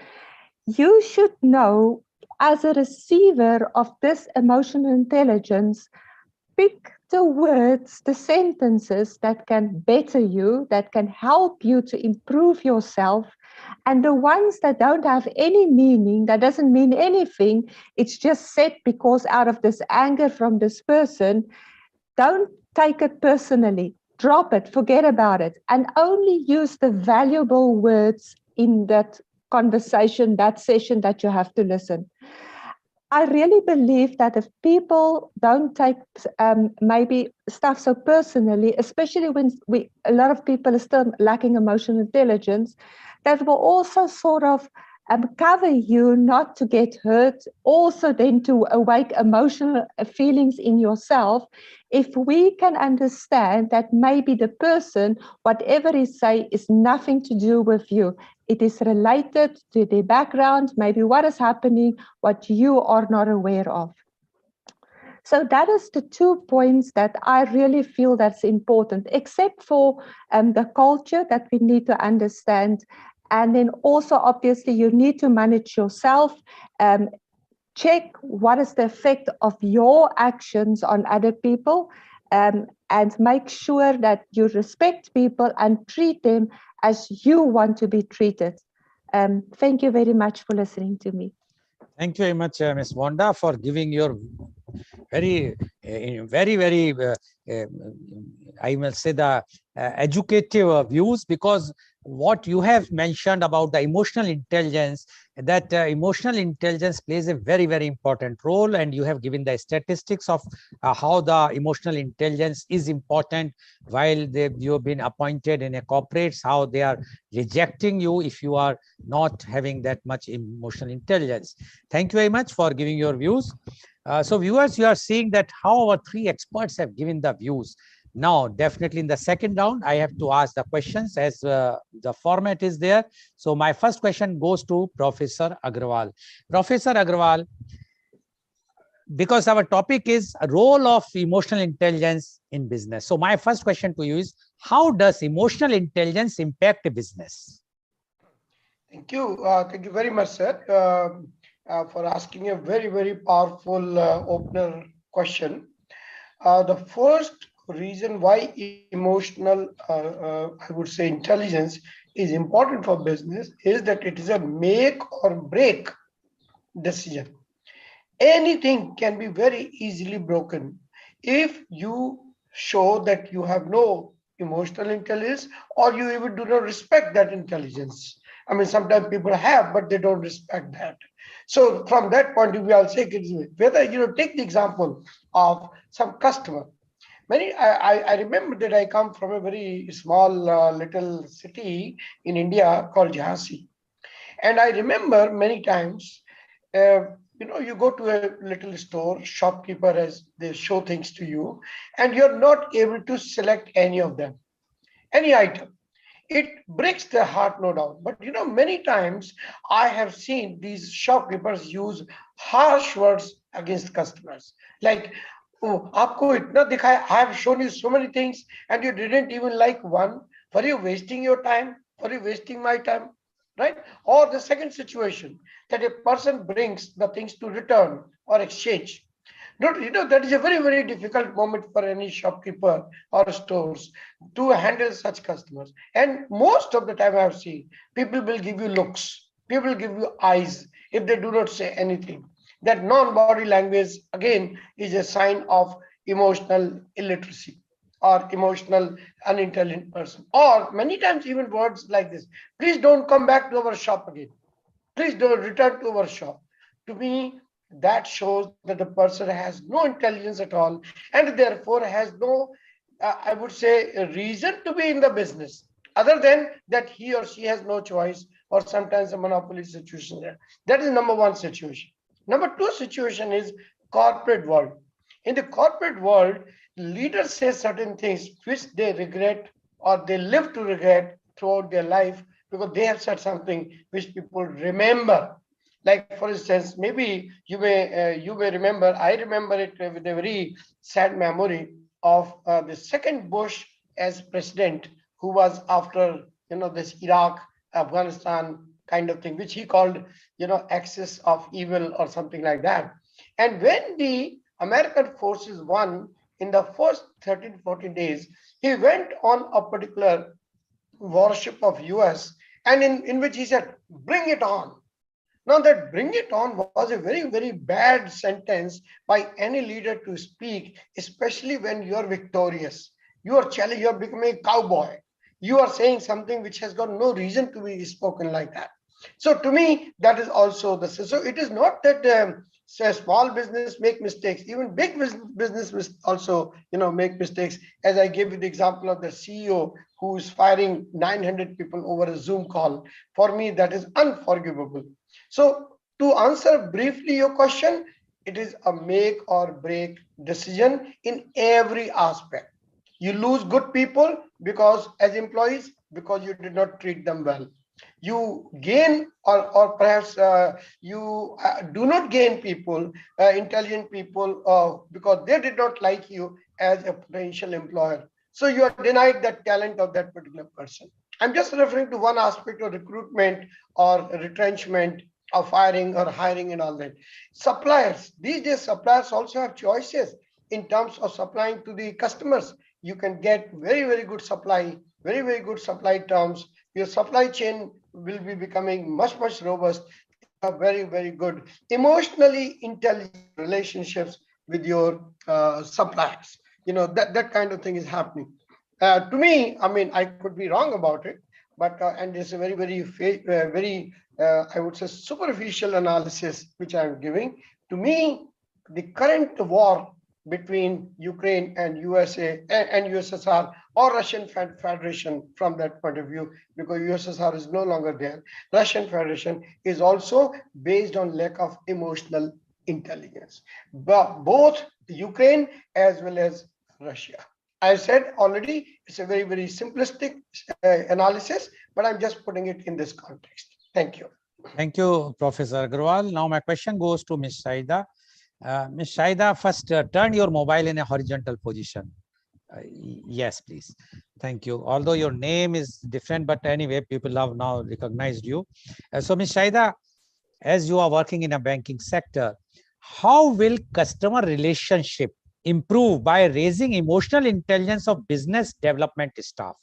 You should know, as a receiver of this emotional intelligence, pick the words, the sentences that can better you, that can help you to improve yourself. And the ones that don't have any meaning, that doesn't mean anything, it's just said because out of this anger from this person, don't take it personally. Drop it, forget about it, and only use the valuable words in that conversation, that session that you have to listen. I really believe that if people don't take maybe stuff so personally, especially when a lot of people are still lacking emotional intelligence, that will also sort of cover you not to get hurt, also then to awake emotional feelings in yourself. If we can understand that maybe the person, whatever he say, is nothing to do with you, it is related to their background, maybe what is happening, what you are not aware of. So that is the 2 points that I really feel that's important, except for the culture that we need to understand. And then also, obviously, you need to manage yourself. Check what is the effect of your actions on other people, and make sure that you respect people and treat them as you want to be treated. Thank you very much for listening to me. Thank you very much, Ms. Wanda, for giving your very, I will say the educative views, because what you have mentioned about the emotional intelligence, that emotional intelligence plays a very, very important role, and you have given the statistics of how the emotional intelligence is important while you have been appointed in a corporates, how they are rejecting you if you are not having that much emotional intelligence. Thank you very much for giving your views. So viewers, you are seeing that how our 3 experts have given the views. Now, definitely in the second round, I have to ask the questions as the format is there. So my first question goes to Professor Agrawal. Professor Agrawal, because our topic is a role of emotional intelligence in business. So my first question to you is, how does emotional intelligence impact a business? Thank you. Thank you very much, sir, for asking a very, very powerful opener question. The first reason why emotional, I would say, intelligence is important for business is that it is a make or break decision. Anything can be very easily broken if you show that you have no emotional intelligence, or you even do not respect that intelligence. I mean, sometimes people have, but they don't respect that. So from that point of view, I'll say whether, take the example of some customer. I remember that I come from a very small little city in India called Jhansi. And I remember many times, you go to a little store, shopkeeper as they show things to you, and you're not able to select any of them, any item. It breaks their heart, no doubt. But many times I have seen these shopkeepers use harsh words against customers. Like, oh, aapko itna dikhaya, I have shown you so many things and you didn't even like one. Were you wasting your time? Were you wasting my time? Right? Or the second situation, that a person brings the things to return or exchange. That is a very, very difficult moment for any shopkeeper or stores to handle such customers. And most of the time I've seen, people will give you looks, people will give you eyes if they do not say anything. That non-body language, again, is a sign of emotional illiteracy or emotional unintelligent person. Or many times even words like this: please don't come back to our shop again. Please don't return to our shop. To me, that shows that the person has no intelligence at all, and therefore has no, I would say, a reason to be in the business, other than that he or she has no choice, or sometimes a monopoly situation there. That is number one situation. Number two situation is corporate world. In the corporate world, leaders say certain things which they regret, or they live to regret throughout their life, because they have said something which people remember. Like, for instance, maybe you may remember, I remember it with a very sad memory of the second Bush as president, who was after this Iraq, Afghanistan kind of thing, which he called axis of evil or something like that. And when the American forces won in the first 13, 14 days, he went on a particular worship of US, and in which he said, bring it on. Now that bring it on was a very, very bad sentence by any leader to speak, especially when you are victorious. You are challenged, you are becoming a cowboy. You are saying something which has got no reason to be spoken like that. So to me, that is also the, so it is not that say small business make mistakes, even big business also, make mistakes. As I gave you the example of the CEO who is firing 900 people over a Zoom call. For me, that is unforgivable. So to answer briefly your question, it is a make or break decision in every aspect. You lose good people because as employees, because you did not treat them well. You gain, or perhaps you do not gain people, intelligent people, because they did not like you as a potential employer. So you are denied that talent of that particular person. I'm just referring to one aspect of recruitment or retrenchment or firing or hiring and all that. Suppliers, these days suppliers also have choices in terms of supplying to the customers. You can get very good supply, very good supply terms. Your supply chain will be becoming much robust if you have very good emotionally intelligent relationships with your suppliers. That kind of thing is happening. To me, I mean, I could be wrong about it, but and it's a very I would say superficial analysis which I'm giving. To me, the current war between Ukraine and USA and USSR or Russian Federation, from that point of view, because USSR is no longer there. Russian Federation is also based on lack of emotional intelligence. But both Ukraine as well as Russia. I said already, it's a very simplistic analysis, but I'm just putting it in this context. Thank you. Thank you, Professor Agarwal. Now my question goes to Ms. Shaida. Ms. Shaida, first turn your mobile in a horizontal position. Yes, please. Thank you. Although your name is different, but anyway, people have now recognized you. So Ms. Shaida, as you are working in a banking sector, how will customer relationship improve by raising emotional intelligence of business development staff?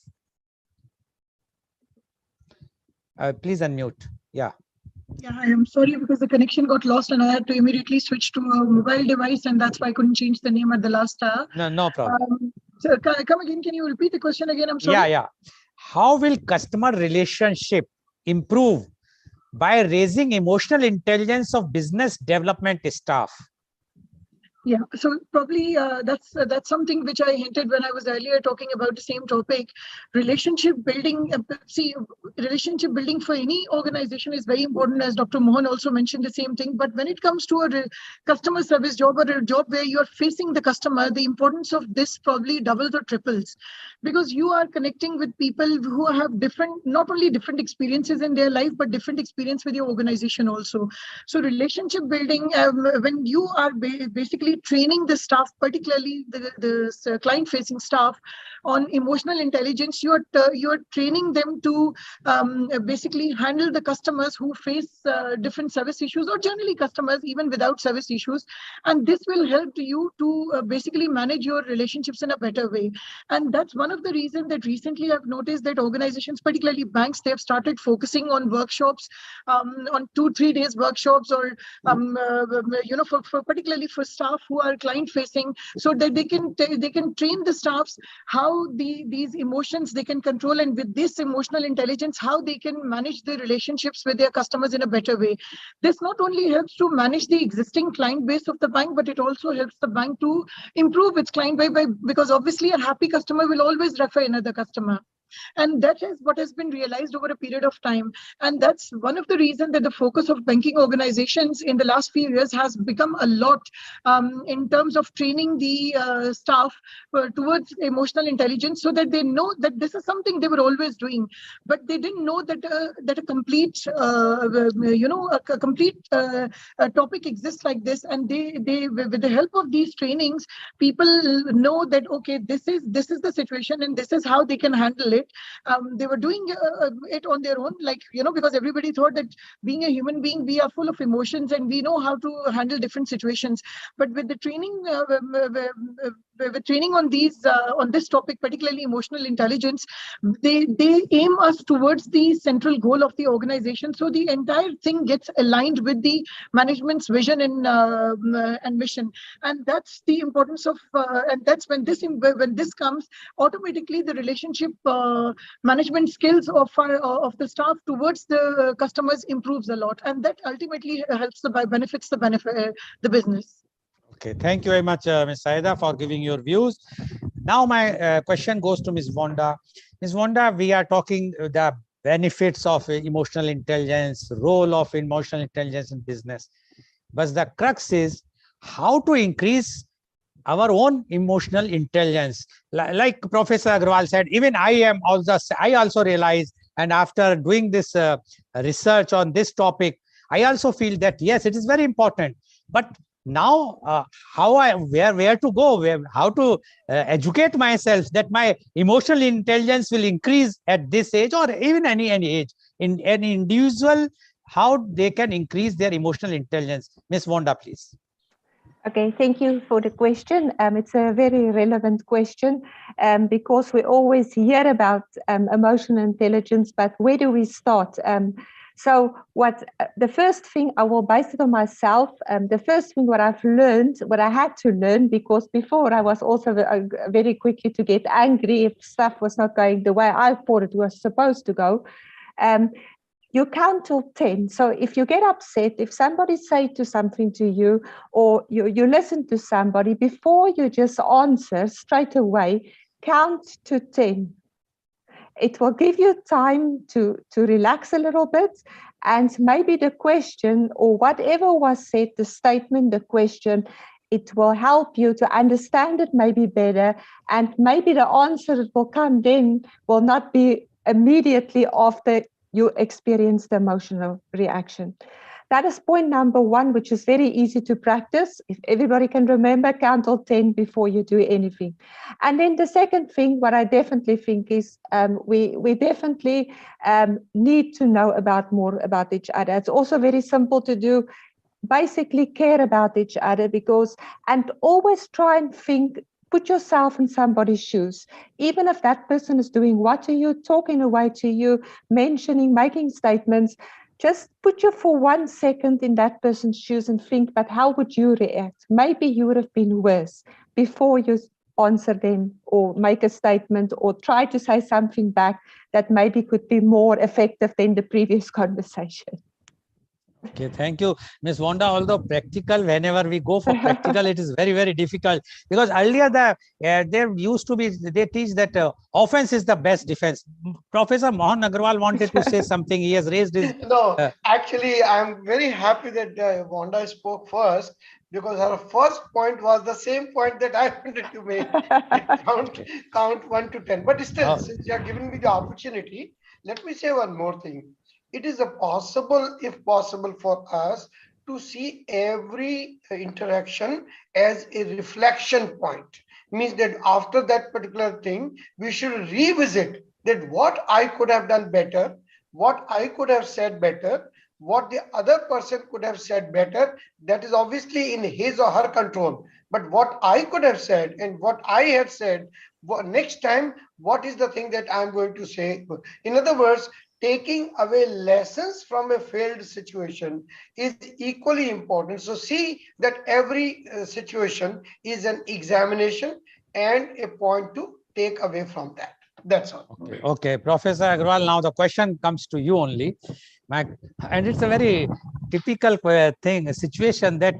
Please unmute. Yeah. Yeah, I am sorry because the connection got lost and I had to immediately switch to a mobile device, and that's why I couldn't change the name at the last. No problem. So come again. Can you repeat the question again? I'm sorry. Yeah. How will customer relationship improve by raising emotional intelligence of business development staff? Yeah, so probably that's something which I hinted when I was earlier talking about the same topic. Relationship building. Relationship building for any organization is very important, as Dr. Mohan also mentioned the same thing. But when it comes to a customer service job or a job where you are facing the customer, the importance of this probably doubles or triples, because you are connecting with people who have not only different experiences in their life, but different experience with your organization also. So relationship building, when you are basically training the staff, particularly the client-facing staff, on emotional intelligence, you are training them to basically handle the customers who face different service issues, or generally customers even without service issues, and this will help you to basically manage your relationships in a better way. And that's one of the reasons that recently I've noticed that organizations, particularly banks, they have started focusing on workshops, on 2-3 days workshops, or for particularly for staff who are client facing, so that they can train the staffs how these emotions they can control, and with this emotional intelligence, how they can manage their relationships with their customers in a better way. This not only helps to manage the existing client base of the bank, but it also helps the bank to improve its client base, because obviously a happy customer will always refer another customer. And that is what has been realized over a period of time. And that's one of the reasons that the focus of banking organizations in the last few years has become a lot in terms of training the staff towards emotional intelligence, so that they know that this is something they were always doing, but they didn't know that a complete topic exists like this. And they with the help of these trainings, people know that okay, this is the situation and this is how they can handle it. They were doing it on their own, because everybody thought that being a human being, we are full of emotions and we know how to handle different situations. But with the training, with training on these on this topic, particularly emotional intelligence, they aim us towards the central goal of the organization. So the entire thing gets aligned with the management's vision and mission, and that's the importance of and that's when this comes, automatically the relationship management skills of the staff towards the customers improves a lot, and that ultimately helps benefits the business. Okay, thank you very much, Ms. Saida, for giving your views. Now my question goes to Ms. Vonda. Ms. Vonda, we are talking the benefits of emotional intelligence, role of emotional intelligence in business. But the crux is how to increase our own emotional intelligence. Like Professor Agarwal said, even I also realize, and after doing this research on this topic, I also feel that yes, it is very important. But now where to go, how to educate myself that my emotional intelligence will increase at this age, or even any age, in any individual, how they can increase their emotional intelligence. Ms. Vonda, please. Okay, thank you for the question. It's a very relevant question because we always hear about emotional intelligence, but where do we start? So the first thing, I will base it on myself. The first thing what I've learned, what I had to learn, because before I was also very quickly to get angry if stuff was not going the way I thought it was supposed to go. You count till 10. So if you get upset, if somebody say something to you, or you listen to somebody, before you just answer straight away, count to 10. It will give you time to relax a little bit, and maybe the question or whatever was said, the statement, the question, it will help you to understand it maybe better, and maybe the answer that will come then will not be immediately after you experience the emotional reaction. That is point number one, which is very easy to practice. If everybody can remember, count till 10 before you do anything. And then the second thing, what I definitely think is we definitely need to know more about each other. It's also very simple to do. Basically care about each other, and always try and think, put yourself in somebody's shoes. Even if that person is doing what to you, talking away to you, mentioning, making statements, just put you for 1 second in that person's shoes and think, but how would you react? Maybe you would have been worse before you answer them or make a statement or try to say something back that maybe could be more effective than the previous conversation. Okay, thank you, Ms. Vonda. Although practical, whenever we go for practical, it is very, very difficult, because earlier there used to be, they teach that offense is the best defense. Professor Mohan Agarwal wanted to say something. He has raised his. No, actually, I'm very happy that Vonda spoke first, because her first point was the same point that I wanted to make. count 1 to 10. But still, since you are giving me the opportunity, let me say one more thing. It is if possible for us to see every interaction as a reflection point. Means that after that particular thing, we should revisit that what I could have done better, what I could have said better, what the other person could have said better. That is obviously in his or her control. But what I could have said and what I had said, next time, what is the thing that I'm going to say? In other words, taking away lessons from a failed situation is equally important. So see that every situation is an examination and a point to take away from that. That's all. Okay, Professor Agarwal, now the question comes to you only. And it's a very typical thing, a situation that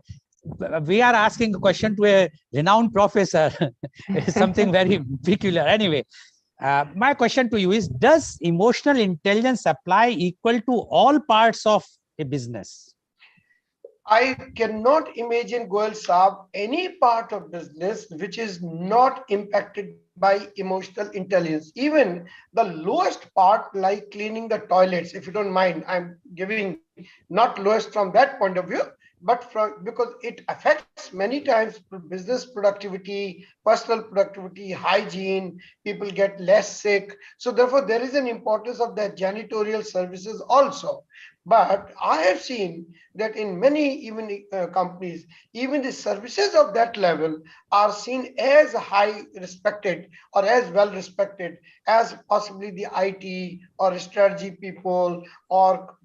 we are asking a question to a renowned professor. It's something very peculiar. Anyway, my question to you is, does emotional intelligence apply equal to all parts of a business? I cannot imagine, Goel Saab, any part of business which is not impacted by emotional intelligence. Even the lowest part, like cleaning the toilets, if you don't mind, I'm giving not lowest from that point of view, but because it affects many times business productivity, personal productivity, hygiene, people get less sick. So therefore, there is an importance of the janitorial services also. But I have seen that in many even companies, even the services of that level are seen as high respected or as well respected as possibly the IT or strategy people or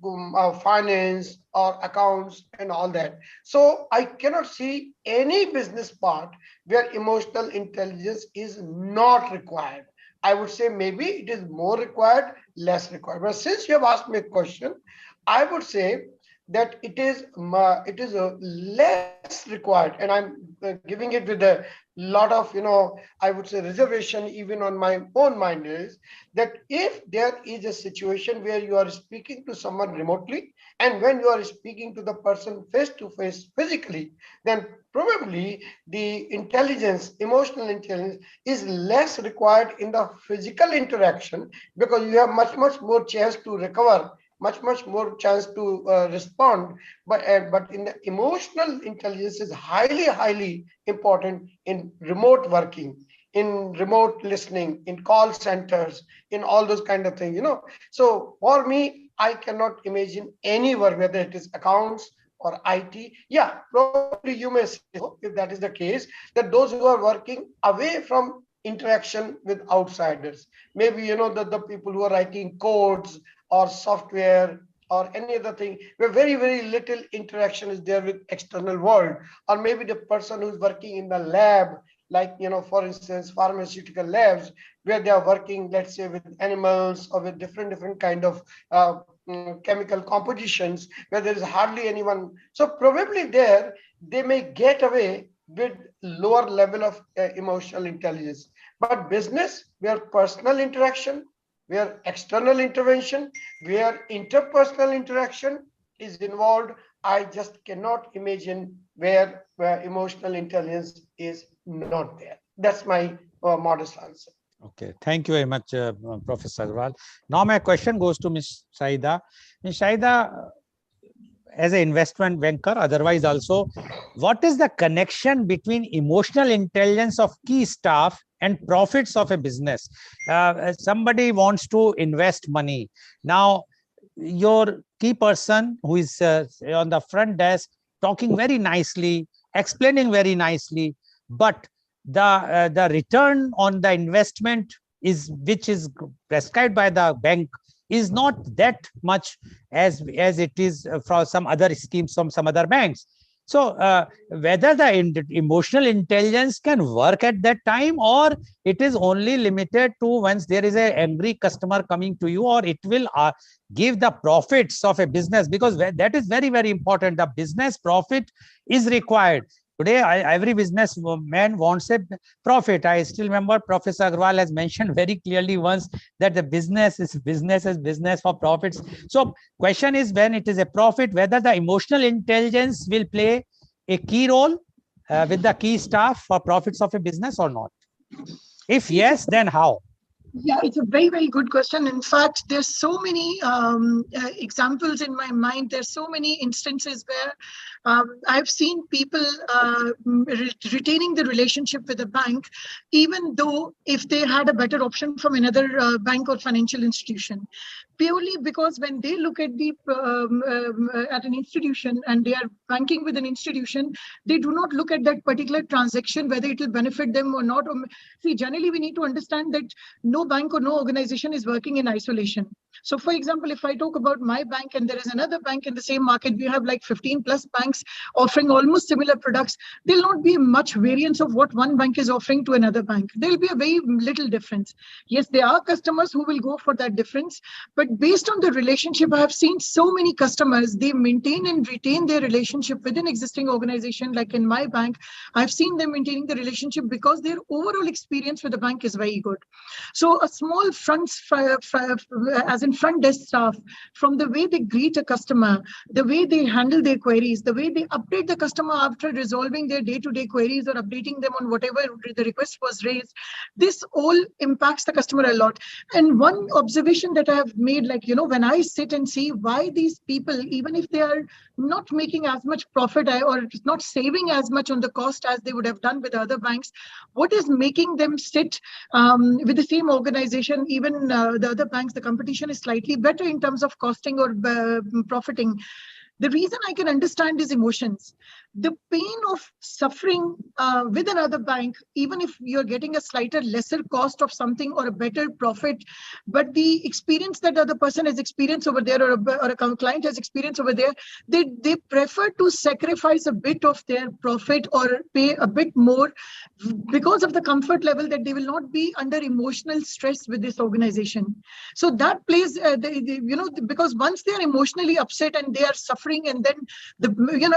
finance or accounts and all that. So I cannot see any business part where emotional intelligence is not required. I would say maybe it is more required, less required. But since you have asked me a question, I would say that it is a less required, and I'm giving it with a lot of, I would say, reservation even on my own mind, is that if there is a situation where you are speaking to someone remotely and when you are speaking to the person face to face physically, then probably the intelligence, emotional intelligence, is less required in the physical interaction, because you have much more chance to recover, much more chance to respond. But in the emotional intelligence is highly important in remote working, in remote listening, in call centers, in all those kind of things. So for me, I cannot imagine anywhere, whether it is accounts or IT. Yeah, probably you may say so, if that is the case, that those who are working away from interaction with outsiders, maybe the people who are writing codes or software or any other thing, where very little interaction is there with external world, or maybe the person who's working in the lab, like for instance pharmaceutical labs, where they are working, let's say, with animals or with different kind of chemical compositions, where there is hardly anyone. So probably there they may get away with lower level of emotional intelligence. But business, where personal interaction, where external intervention, where interpersonal interaction is involved, I just cannot imagine where emotional intelligence is not there. That's my modest answer. Okay, thank you very much, Professor Agrawal. Now my question goes to Ms. Saida. Ms. Saida, as an investment banker, otherwise also, what is the connection between emotional intelligence of key staff and profits of a business? Somebody wants to invest money. Now, your key person who is on the front desk talking very nicely, explaining very nicely, but the return on the investment which is prescribed by the bank is not that much as it is from some other schemes from some other banks. So whether the emotional intelligence can work at that time, or it is only limited to once there is an angry customer coming to you, or it will give the profits of a business, because that is very important. The business profit is required. Today, every businessman wants a profit. I still remember Professor Agrawal has mentioned very clearly once that the business is business for profits. So question is, when it is a profit, whether the emotional intelligence will play a key role with the key staff for profits of a business or not? If yes, then how? Yeah, it's a very good question. In fact, there's so many examples in my mind. There's so many instances where I've seen people retaining the relationship with a bank, even though if they had a better option from another bank or financial institution, purely because when they look at at an institution and they are banking with an institution, they do not look at that particular transaction, whether it will benefit them or not. See, generally, we need to understand that no bank or no organization is working in isolation. So for example, if I talk about my bank and there is another bank in the same market, we have like 15 plus banks offering almost similar products. There'll not be much variance of what one bank is offering to another bank. There'll be a very little difference. Yes, there are customers who will go for that difference, but based on the relationship, I have seen so many customers, they maintain and retain their relationship with an existing organization. Like in my bank, I've seen them maintaining the relationship because their overall experience with the bank is very good. So a small front desk staff, from the way they greet a customer, the way they handle their queries, the way they update the customer after resolving their day-to-day queries or updating them on whatever the request was raised, this all impacts the customer a lot. And one observation that I have made, like, when I sit and see why these people, even if they are not making as much profit or not saving as much on the cost as they would have done with other banks, what is making them sit with the same organization? Even the other banks, the competition is is slightly better in terms of costing or profiting. The reason I can understand is emotions. The pain of suffering with another bank, even if you're getting a slighter, lesser cost of something or a better profit, but the experience that the other person has experienced over there, or a client has experienced over there, they prefer to sacrifice a bit of their profit or pay a bit more because of the comfort level that they will not be under emotional stress with this organization. So that plays, because once they are emotionally upset and they are suffering, and then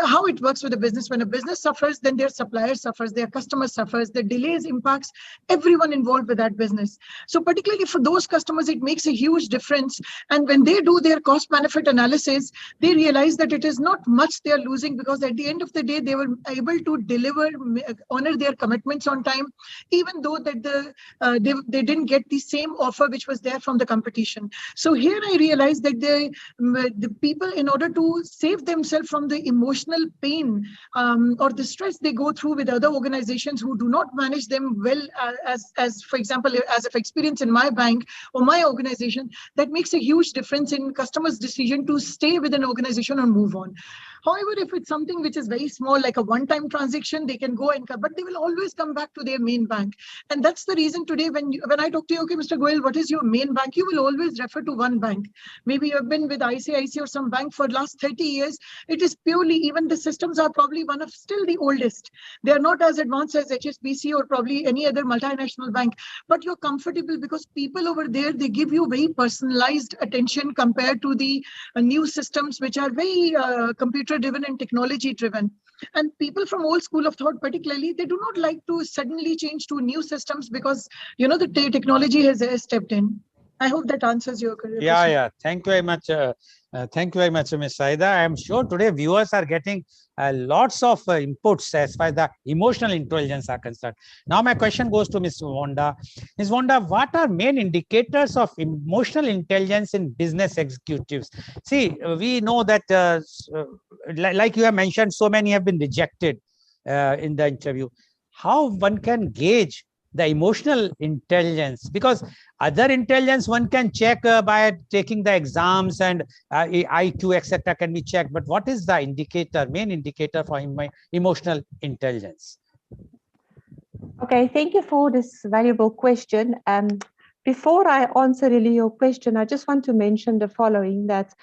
how it works with a business. When a business suffers, then their supplier suffers, their customer suffers, the delays impacts everyone involved with that business. So particularly for those customers, it makes a huge difference. And when they do their cost benefit analysis, they realize that it is not much they are losing, because at the end of the day, they were able to deliver, honor their commitments on time, even though that they didn't get the same offer which was there from the competition. So here I realized that the people, in order to save themselves from the emotional pain or the stress they go through with other organizations who do not manage them well, as for example, as of experience in my bank or my organization, that makes a huge difference in customers' decision to stay with an organization or move on. However, if it's something which is very small, like a one-time transaction, they can go and come, but they will always come back to their main bank. And that's the reason today, when I talk to you, okay, Mr. Goel, what is your main bank? You will always refer to one bank. Maybe you have been with ICICI or some bank for the last 30 years. It is purely, even the systems are probably one of still the oldest. They are not as advanced as HSBC or probably any other multinational bank, but you're comfortable because people over there, they give you very personalized attention compared to the new systems, which are very computer-driven and technology-driven. And people from old school of thought, particularly, they do not like to suddenly change to new systems because, the technology has stepped in. I hope that answers your question. Yeah. Thank you very much. Thank you very much, Ms. Saida. I am sure today viewers are getting lots of inputs as far as the emotional intelligence are concerned. Now, my question goes to Ms. Wanda. Ms. Wanda, what are main indicators of emotional intelligence in business executives? See, we know that, like you have mentioned, so many have been rejected in the interview. How one can gauge the emotional intelligence, because other intelligence one can check by taking the exams, and IQ, etc. can be checked. But what is the indicator, main indicator for emotional intelligence? Okay, thank you for this valuable question. Before I answer really your question, I just want to mention the following, that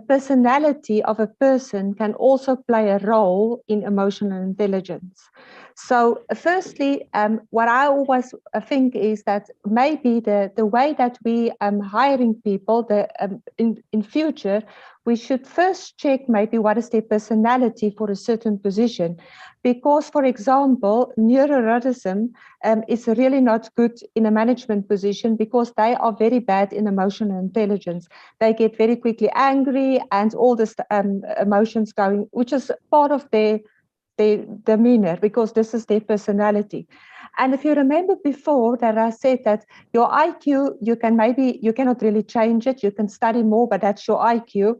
personality of a person can also play a role in emotional intelligence. So firstly, what I always think is that maybe the way that we hiring people in future, we should first check maybe what is their personality for a certain position. Because, for example, neuroticism is really not good in a management position because they are very bad in emotional intelligence. They get very quickly angry and all this emotions going, which is part of their demeanor, because this is their personality. And if you remember before that I said that your IQ, you cannot really change it. You can study more, but that's your IQ.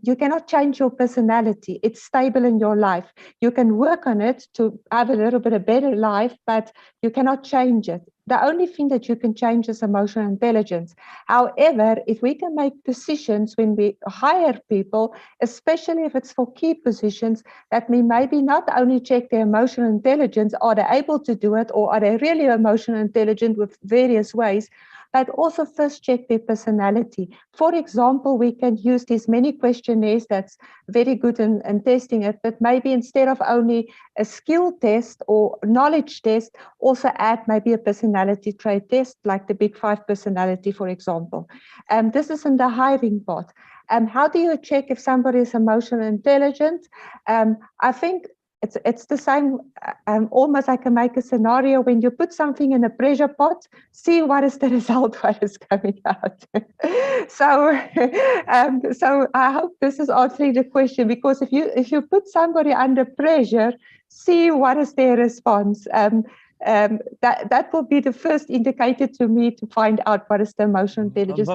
You cannot change your personality. It's stable in your life. You can work on it to have a little bit of better life, but you cannot change it. The only thing that you can change is emotional intelligence. However, if we can make decisions when we hire people, especially if it's for key positions, that we maybe not only check their emotional intelligence, are they able to do it, or are they really emotional intelligent with various ways, but also first check their personality. For example, we can use these many questionnaires that's very good in testing it, but maybe instead of only a skill test or knowledge test, also add maybe a personality trait test, like the Big 5 personality, for example. This is in the hiring part. How do you check if somebody is emotionally intelligent? I think it's the same. Almost I can make a scenario when you put something in a pressure pot, see what is the result, what is coming out. So I hope this is answering the question, because if you put somebody under pressure, see what is their response. That will be the first indicator to me to find out what is the emotional intelligence.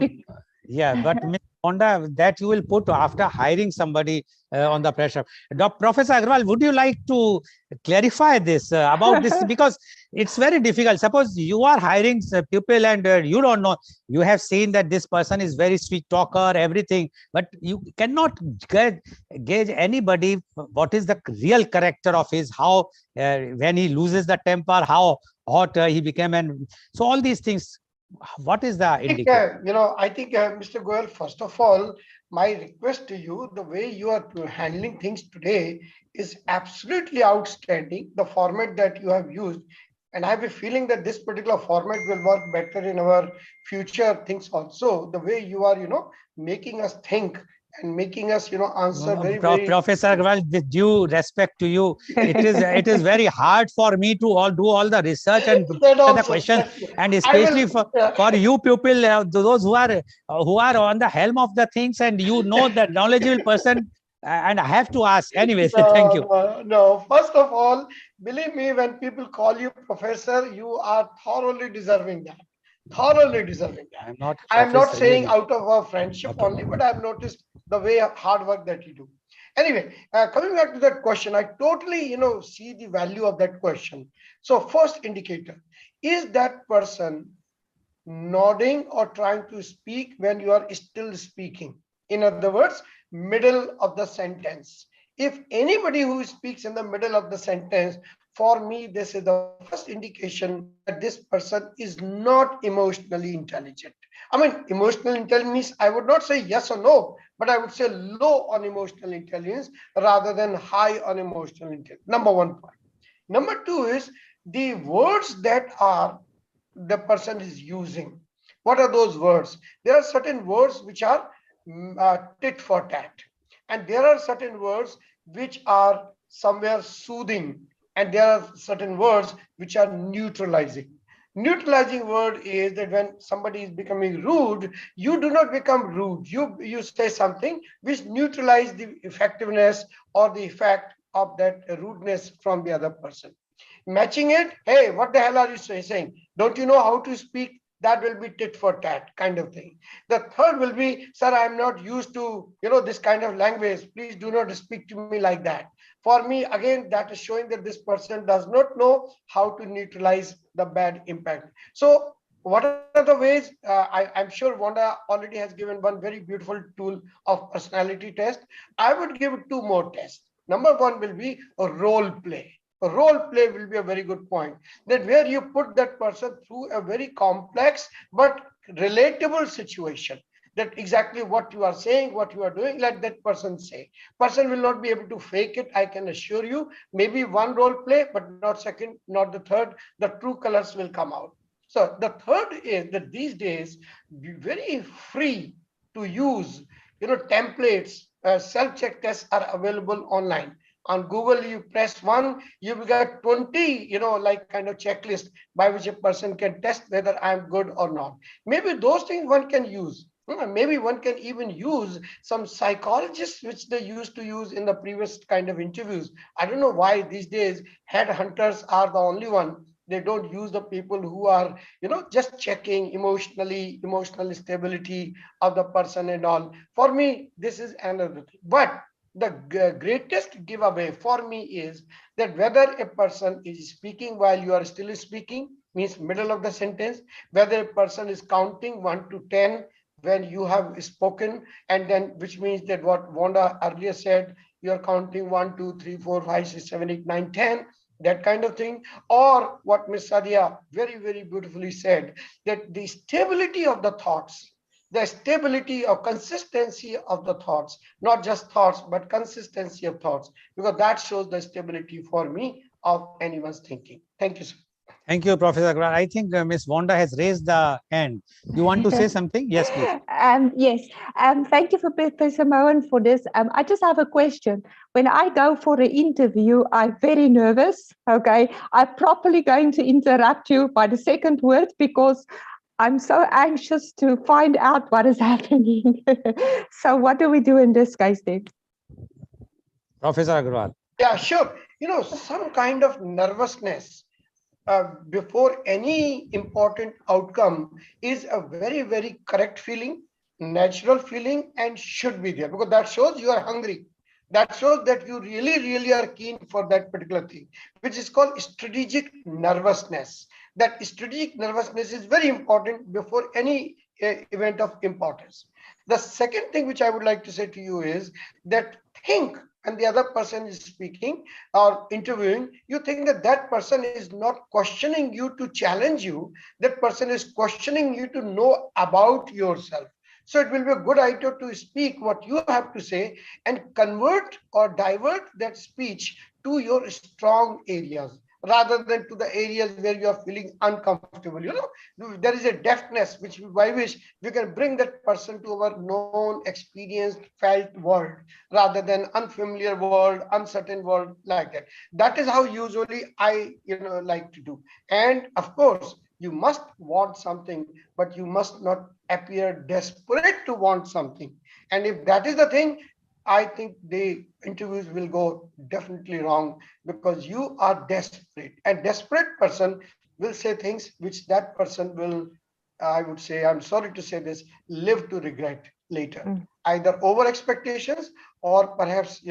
Yeah, but Ms. Honda, that you will put after hiring somebody on the pressure. Professor Agarwal, would you like to clarify this about this? Because it's very difficult. Suppose you are hiring people and you don't know, you have seen that this person is very sweet talker, everything, but you cannot gauge anybody what is the real character of his, how when he loses the temper, how hot he became, and so all these things. What is the I think, indicator? I think, Mr. Goel, first of all, my request to you, the way you are handling things today is absolutely outstanding. The format that you have used, and I have a feeling that this particular format will work better in our future things also. The way you are, making us think and making us, answer very, very. Professor Agarwal, with due respect to you, it is very hard for me to do all the research and That the also, questions, that's true. and I especially will. for you people, those who are on the helm of the things, and you know the knowledgeable person, and I have to ask. Anyways, thank No, you. no, no. First of all, believe me, when people call you professor, you are thoroughly deserving that. Thoroughly deserving that. I'm not I am not professor, saying really. out of a friendship only, but I've noticed the way of hard work that you do. Anyway, coming back to that question, I totally, see the value of that question. So first indicator, is that person nodding or trying to speak when you are still speaking? In other words, middle of the sentence. If anybody who speaks in the middle of the sentence, for me, this is the first indication that this person is not emotionally intelligent. I mean, emotional intelligence, I would not say yes or no, but I would say low on emotional intelligence rather than high on emotional intelligence. Number one point. Number two is the words that are the person is using. What are those words? There are certain words which are tit for tat, and there are certain words which are somewhere soothing, and there are certain words which are neutralizing. Neutralizing word is that when somebody is becoming rude, you do not become rude. You say something which neutralize the effectiveness or the effect of that rudeness from the other person. Matching it, hey, what the hell are you saying? Don't you know how to speak? That will be tit for tat kind of thing. The third will be, sir, I'm not used to, this kind of language. Please do not speak to me like that. For me, again, that is showing that this person does not know how to neutralize the bad impact. So what are the ways? I'm sure Wanda already has given one very beautiful tool of personality test. I would give two more tests. Number one will be a role play. A role play will be a very good point, that where you put that person through a very complex but relatable situation, that exactly what you are saying, what you are doing, let that person say. Person will not be able to fake it, I can assure you. Maybe one role play, but not second, not the third. The true colors will come out. So the third is that these days be very free to use, templates. Self-check tests are available online. On Google, you press one, you will get 20, like kind of checklist by which a person can test whether I'm good or not. Maybe those things one can use. Maybe one can even use some psychologists, which they used to use in the previous kind of interviews. I don't know why these days headhunters are the only one. They don't use the people who are, just checking emotional stability of the person and all. For me, this is another thing. But the greatest giveaway for me is that whether a person is speaking while you are still speaking, means middle of the sentence, whether a person is counting 1 to 10 when you have spoken, and then which means that what Wanda earlier said, you are counting 1 2 3 4 5 6 7 8 9 10, that kind of thing. Or what Miss Sadia very, very beautifully said, that the stability of the thoughts, the stability or consistency of the thoughts, not just thoughts, but consistency of thoughts, because that shows the stability for me of anyone's thinking. Thank you, sir. Thank you, Professor Agarwal. I think Ms. Wanda has raised the hand. You want to say something? Yes, please. Yes. Thank you for Professor Mohan for this. I just have a question. When I go for an interview, I'm very nervous. Okay, I'm properly going to interrupt you by the second word because I'm so anxious to find out what is happening. So what do we do in this case then? Professor Agarwal. Yeah, sure. Some kind of nervousness before any important outcome is a very, very correct feeling. natural feeling and should be there, because that shows you are hungry. That shows that you really, really are keen for that particular thing, which is called strategic nervousness. That strategic nervousness is very important before any event of importance. The second thing which I would like to say to you is that think when the other person is speaking or interviewing, you think that that person is not questioning you to challenge you. That person is questioning you to know about yourself. So it will be a good idea to speak what you have to say and convert or divert that speech to your strong areas rather than to the areas where you are feeling uncomfortable. There is a deftness by which we can bring that person to our known, experienced, felt world rather than unfamiliar world, uncertain world like that. That is how usually I like to do. And of course, you must want something, but you must not appear desperate to want something. And if that is the thing, I think the interviews will go definitely wrong, because you are desperate. And desperate person will say things which that person will, I would say, I'm sorry to say this, live to regret later. Either over expectations or perhaps,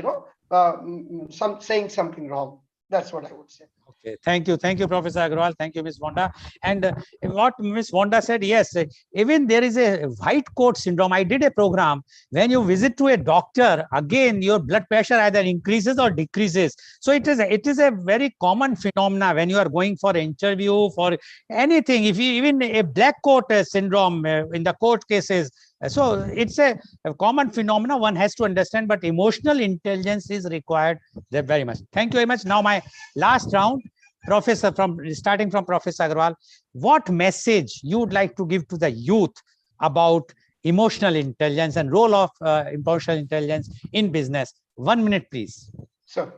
saying something wrong. That's what I would say. Okay, thank you, Professor Agarwal. Thank you, Ms. Vonda. And what Ms. Vonda said, yes, even there is a white coat syndrome. I did a program. When you visit to a doctor, again your blood pressure either increases or decreases. So it is a very common phenomena when you are going for interview for anything. If you even a black coat syndrome in the court cases. So it's a common phenomena one has to understand, but emotional intelligence is required there very much. Thank you very much. Now my last round, Professor, starting from Professor Agarwal, what message you would like to give to the youth about emotional intelligence and role of emotional intelligence in business? 1 minute, please. So,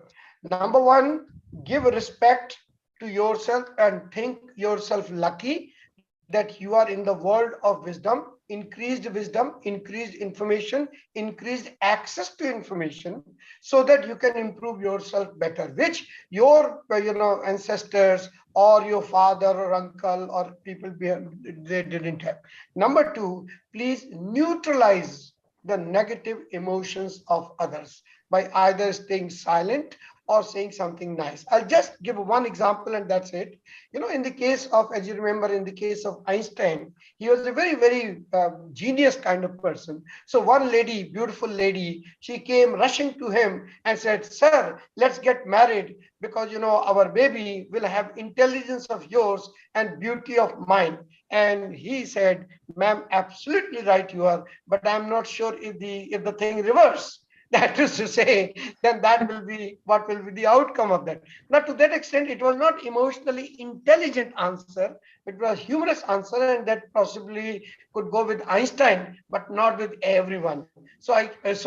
number one, give respect to yourself and think yourself lucky that you are in the world of wisdom, increased information, increased access to information, so that you can improve yourself better, which your ancestors or your father or uncle or people behind, they didn't have. Number two, please neutralize the negative emotions of others by either staying silent or saying something nice. I'll just give one example and that's it. In the case of, as you remember, in the case of Einstein, he was a very, very genius kind of person. So one lady, beautiful lady, she came rushing to him and said, "Sir, let's get married because, our baby will have intelligence of yours and beauty of mine." And he said, "Ma'am, absolutely right you are, but I'm not sure if the thing reverse." That is to say, then that will be what will be the outcome of that. Now, to that extent, it was not emotionally intelligent answer. It was humorous answer, and that possibly could go with Einstein, but not with everyone. So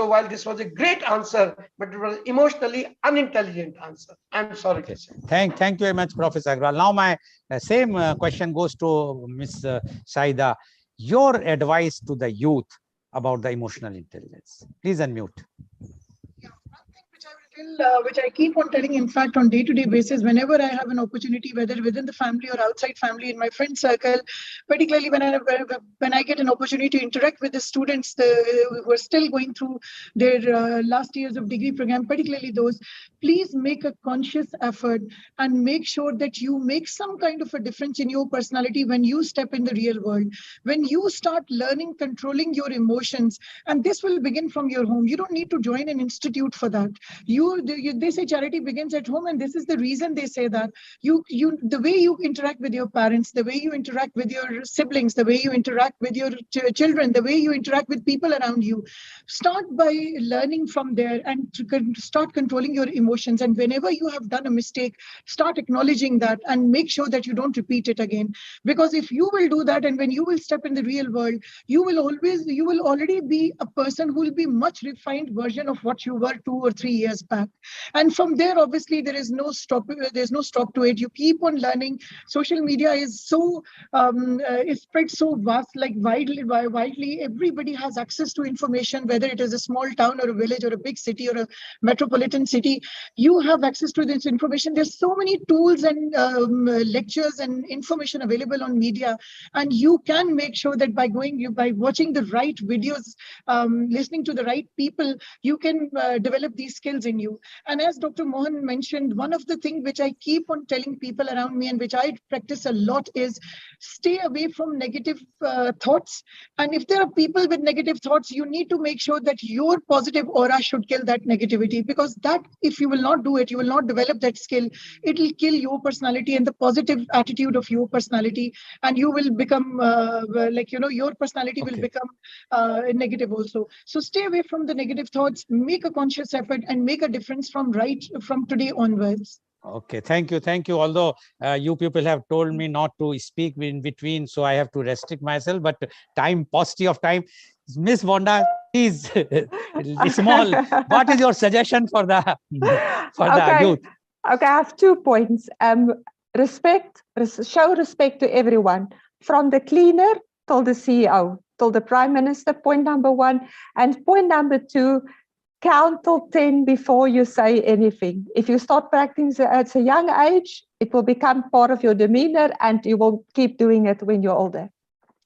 while this was a great answer, but it was emotionally unintelligent answer. I'm sorry to say. Thank you very much, Professor Agarwal. Now my same question goes to Ms. Saida. Your advice to the youth about the emotional intelligence. Please unmute. Which I keep on telling, in fact, on day-to-day basis, whenever I have an opportunity, whether within the family or outside family, in my friend circle, particularly when I get an opportunity to interact with the students who are still going through their last years of degree program, particularly those, please make a conscious effort and make sure that you make some kind of a difference in your personality when you step in the real world. When you start learning, controlling your emotions, and this will begin from your home. You don't need to join an institute for that. They say charity begins at home, and this is the reason they say that. The way you interact with your parents, the way you interact with your siblings, the way you interact with your children, the way you interact with people around you, start by learning from there and start controlling your emotions. And whenever you have done a mistake, start acknowledging that and make sure that you don't repeat it again. Because if you will do that, and when you will step in the real world, you will already be a person who will be much refined version of what you were 2 or 3 years back. And from there, obviously, there's no stop to it. You keep on learning. Social media is so is spread so vast, like widely. Everybody has access to information, whether it is a small town or a village or a big city or a metropolitan city. You have access to this information. There's so many tools and lectures and information available on media, and you can make sure that by watching the right videos, listening to the right people, you can develop these skills in you. And as Dr. Mohan mentioned, one of the things which I keep on telling people around me and which I practice a lot is stay away from negative thoughts. And if there are people with negative thoughts, you need to make sure that your positive aura should kill that negativity, because that, if you will not do it, you will not develop that skill, it will kill your personality and the positive attitude of your personality, and you will become your personality will become negative also. So stay away from the negative thoughts, make a conscious effort, and make a difference from today onwards. Okay, thank you. Thank you. Although you people have told me not to speak in between, so I have to restrict myself, but paucity of time. Miss Vonda, please, small, what is your suggestion for the youth? Okay, I have 2 points. Show respect to everyone, from the cleaner till the CEO, till the Prime Minister, point number 1. And point number 2, count till 10 before you say anything. If you start practicing at a young age, it will become part of your demeanor, and you will keep doing it when you're older.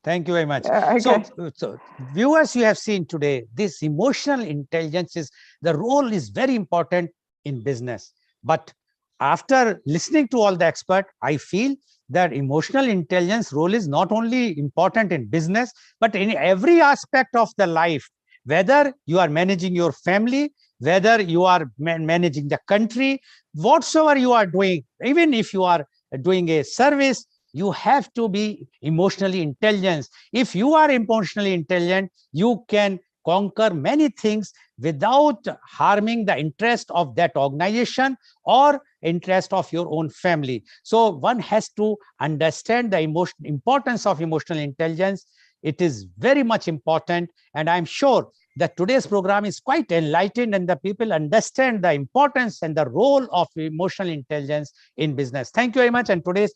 Thank you very much. Okay. So, viewers, you have seen today, this emotional intelligence the role is very important in business. But after listening to all the experts, I feel that emotional intelligence role is not only important in business, but in every aspect of the life. Whether you are managing your family, whether you are managing the country, whatsoever you are doing, even if you are doing a service, you have to be emotionally intelligent. If you are emotionally intelligent, you can conquer many things without harming the interest of that organization or interest of your own family. So one has to understand the importance of emotional intelligence. It is very much important, and I'm sure that today's program is quite enlightened and the people understand the importance and the role of emotional intelligence in business. Thank you very much. And today's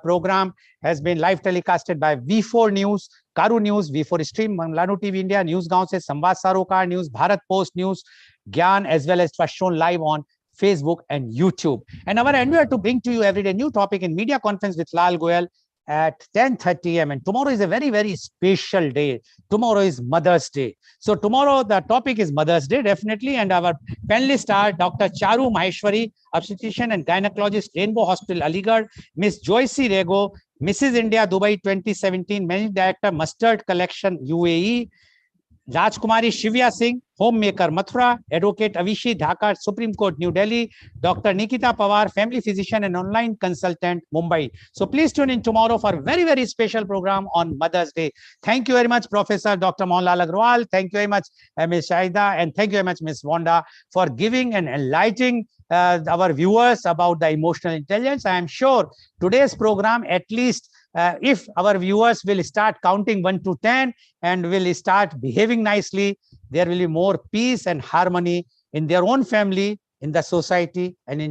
program has been live telecasted by V4 News, Karu News, V4 Stream, Manglanu TV India, News Gaon se Samvad Sarokar News, Bharat Post News, Gyan, as well as it was shown live on Facebook and YouTube. And our endeavor to bring to you every day new topic in media conference with Lal Goel at 10:30 a.m. And tomorrow is a very, very special day. Tomorrow is Mother's Day. So tomorrow the topic is Mother's Day, definitely. And our panelists are Dr. Charu Maheshwari, obstetrician and gynecologist, Rainbow Hospital, Aligarh; Miss Joycey Rego, Mrs. India Dubai 2017, Managing Director, Mustard Collection, UAE; Rajkumari Shivya Singh, homemaker, Mathura; Advocate Avishi Dhaka, Supreme Court, New Delhi; Dr. Nikita Pawar, family physician and online consultant, Mumbai. So please tune in tomorrow for a very, very special program on Mother's Day. Thank you very much, Professor Dr. Mohanlal Agrawal. Thank you very much, Ms. Shaida, and thank you very much, Ms. Vonda, for giving and enlightening our viewers about the emotional intelligence. I am sure today's program, at least if our viewers will start counting 1 to 10 and will start behaving nicely, there will be more peace and harmony in their own family, in the society, and in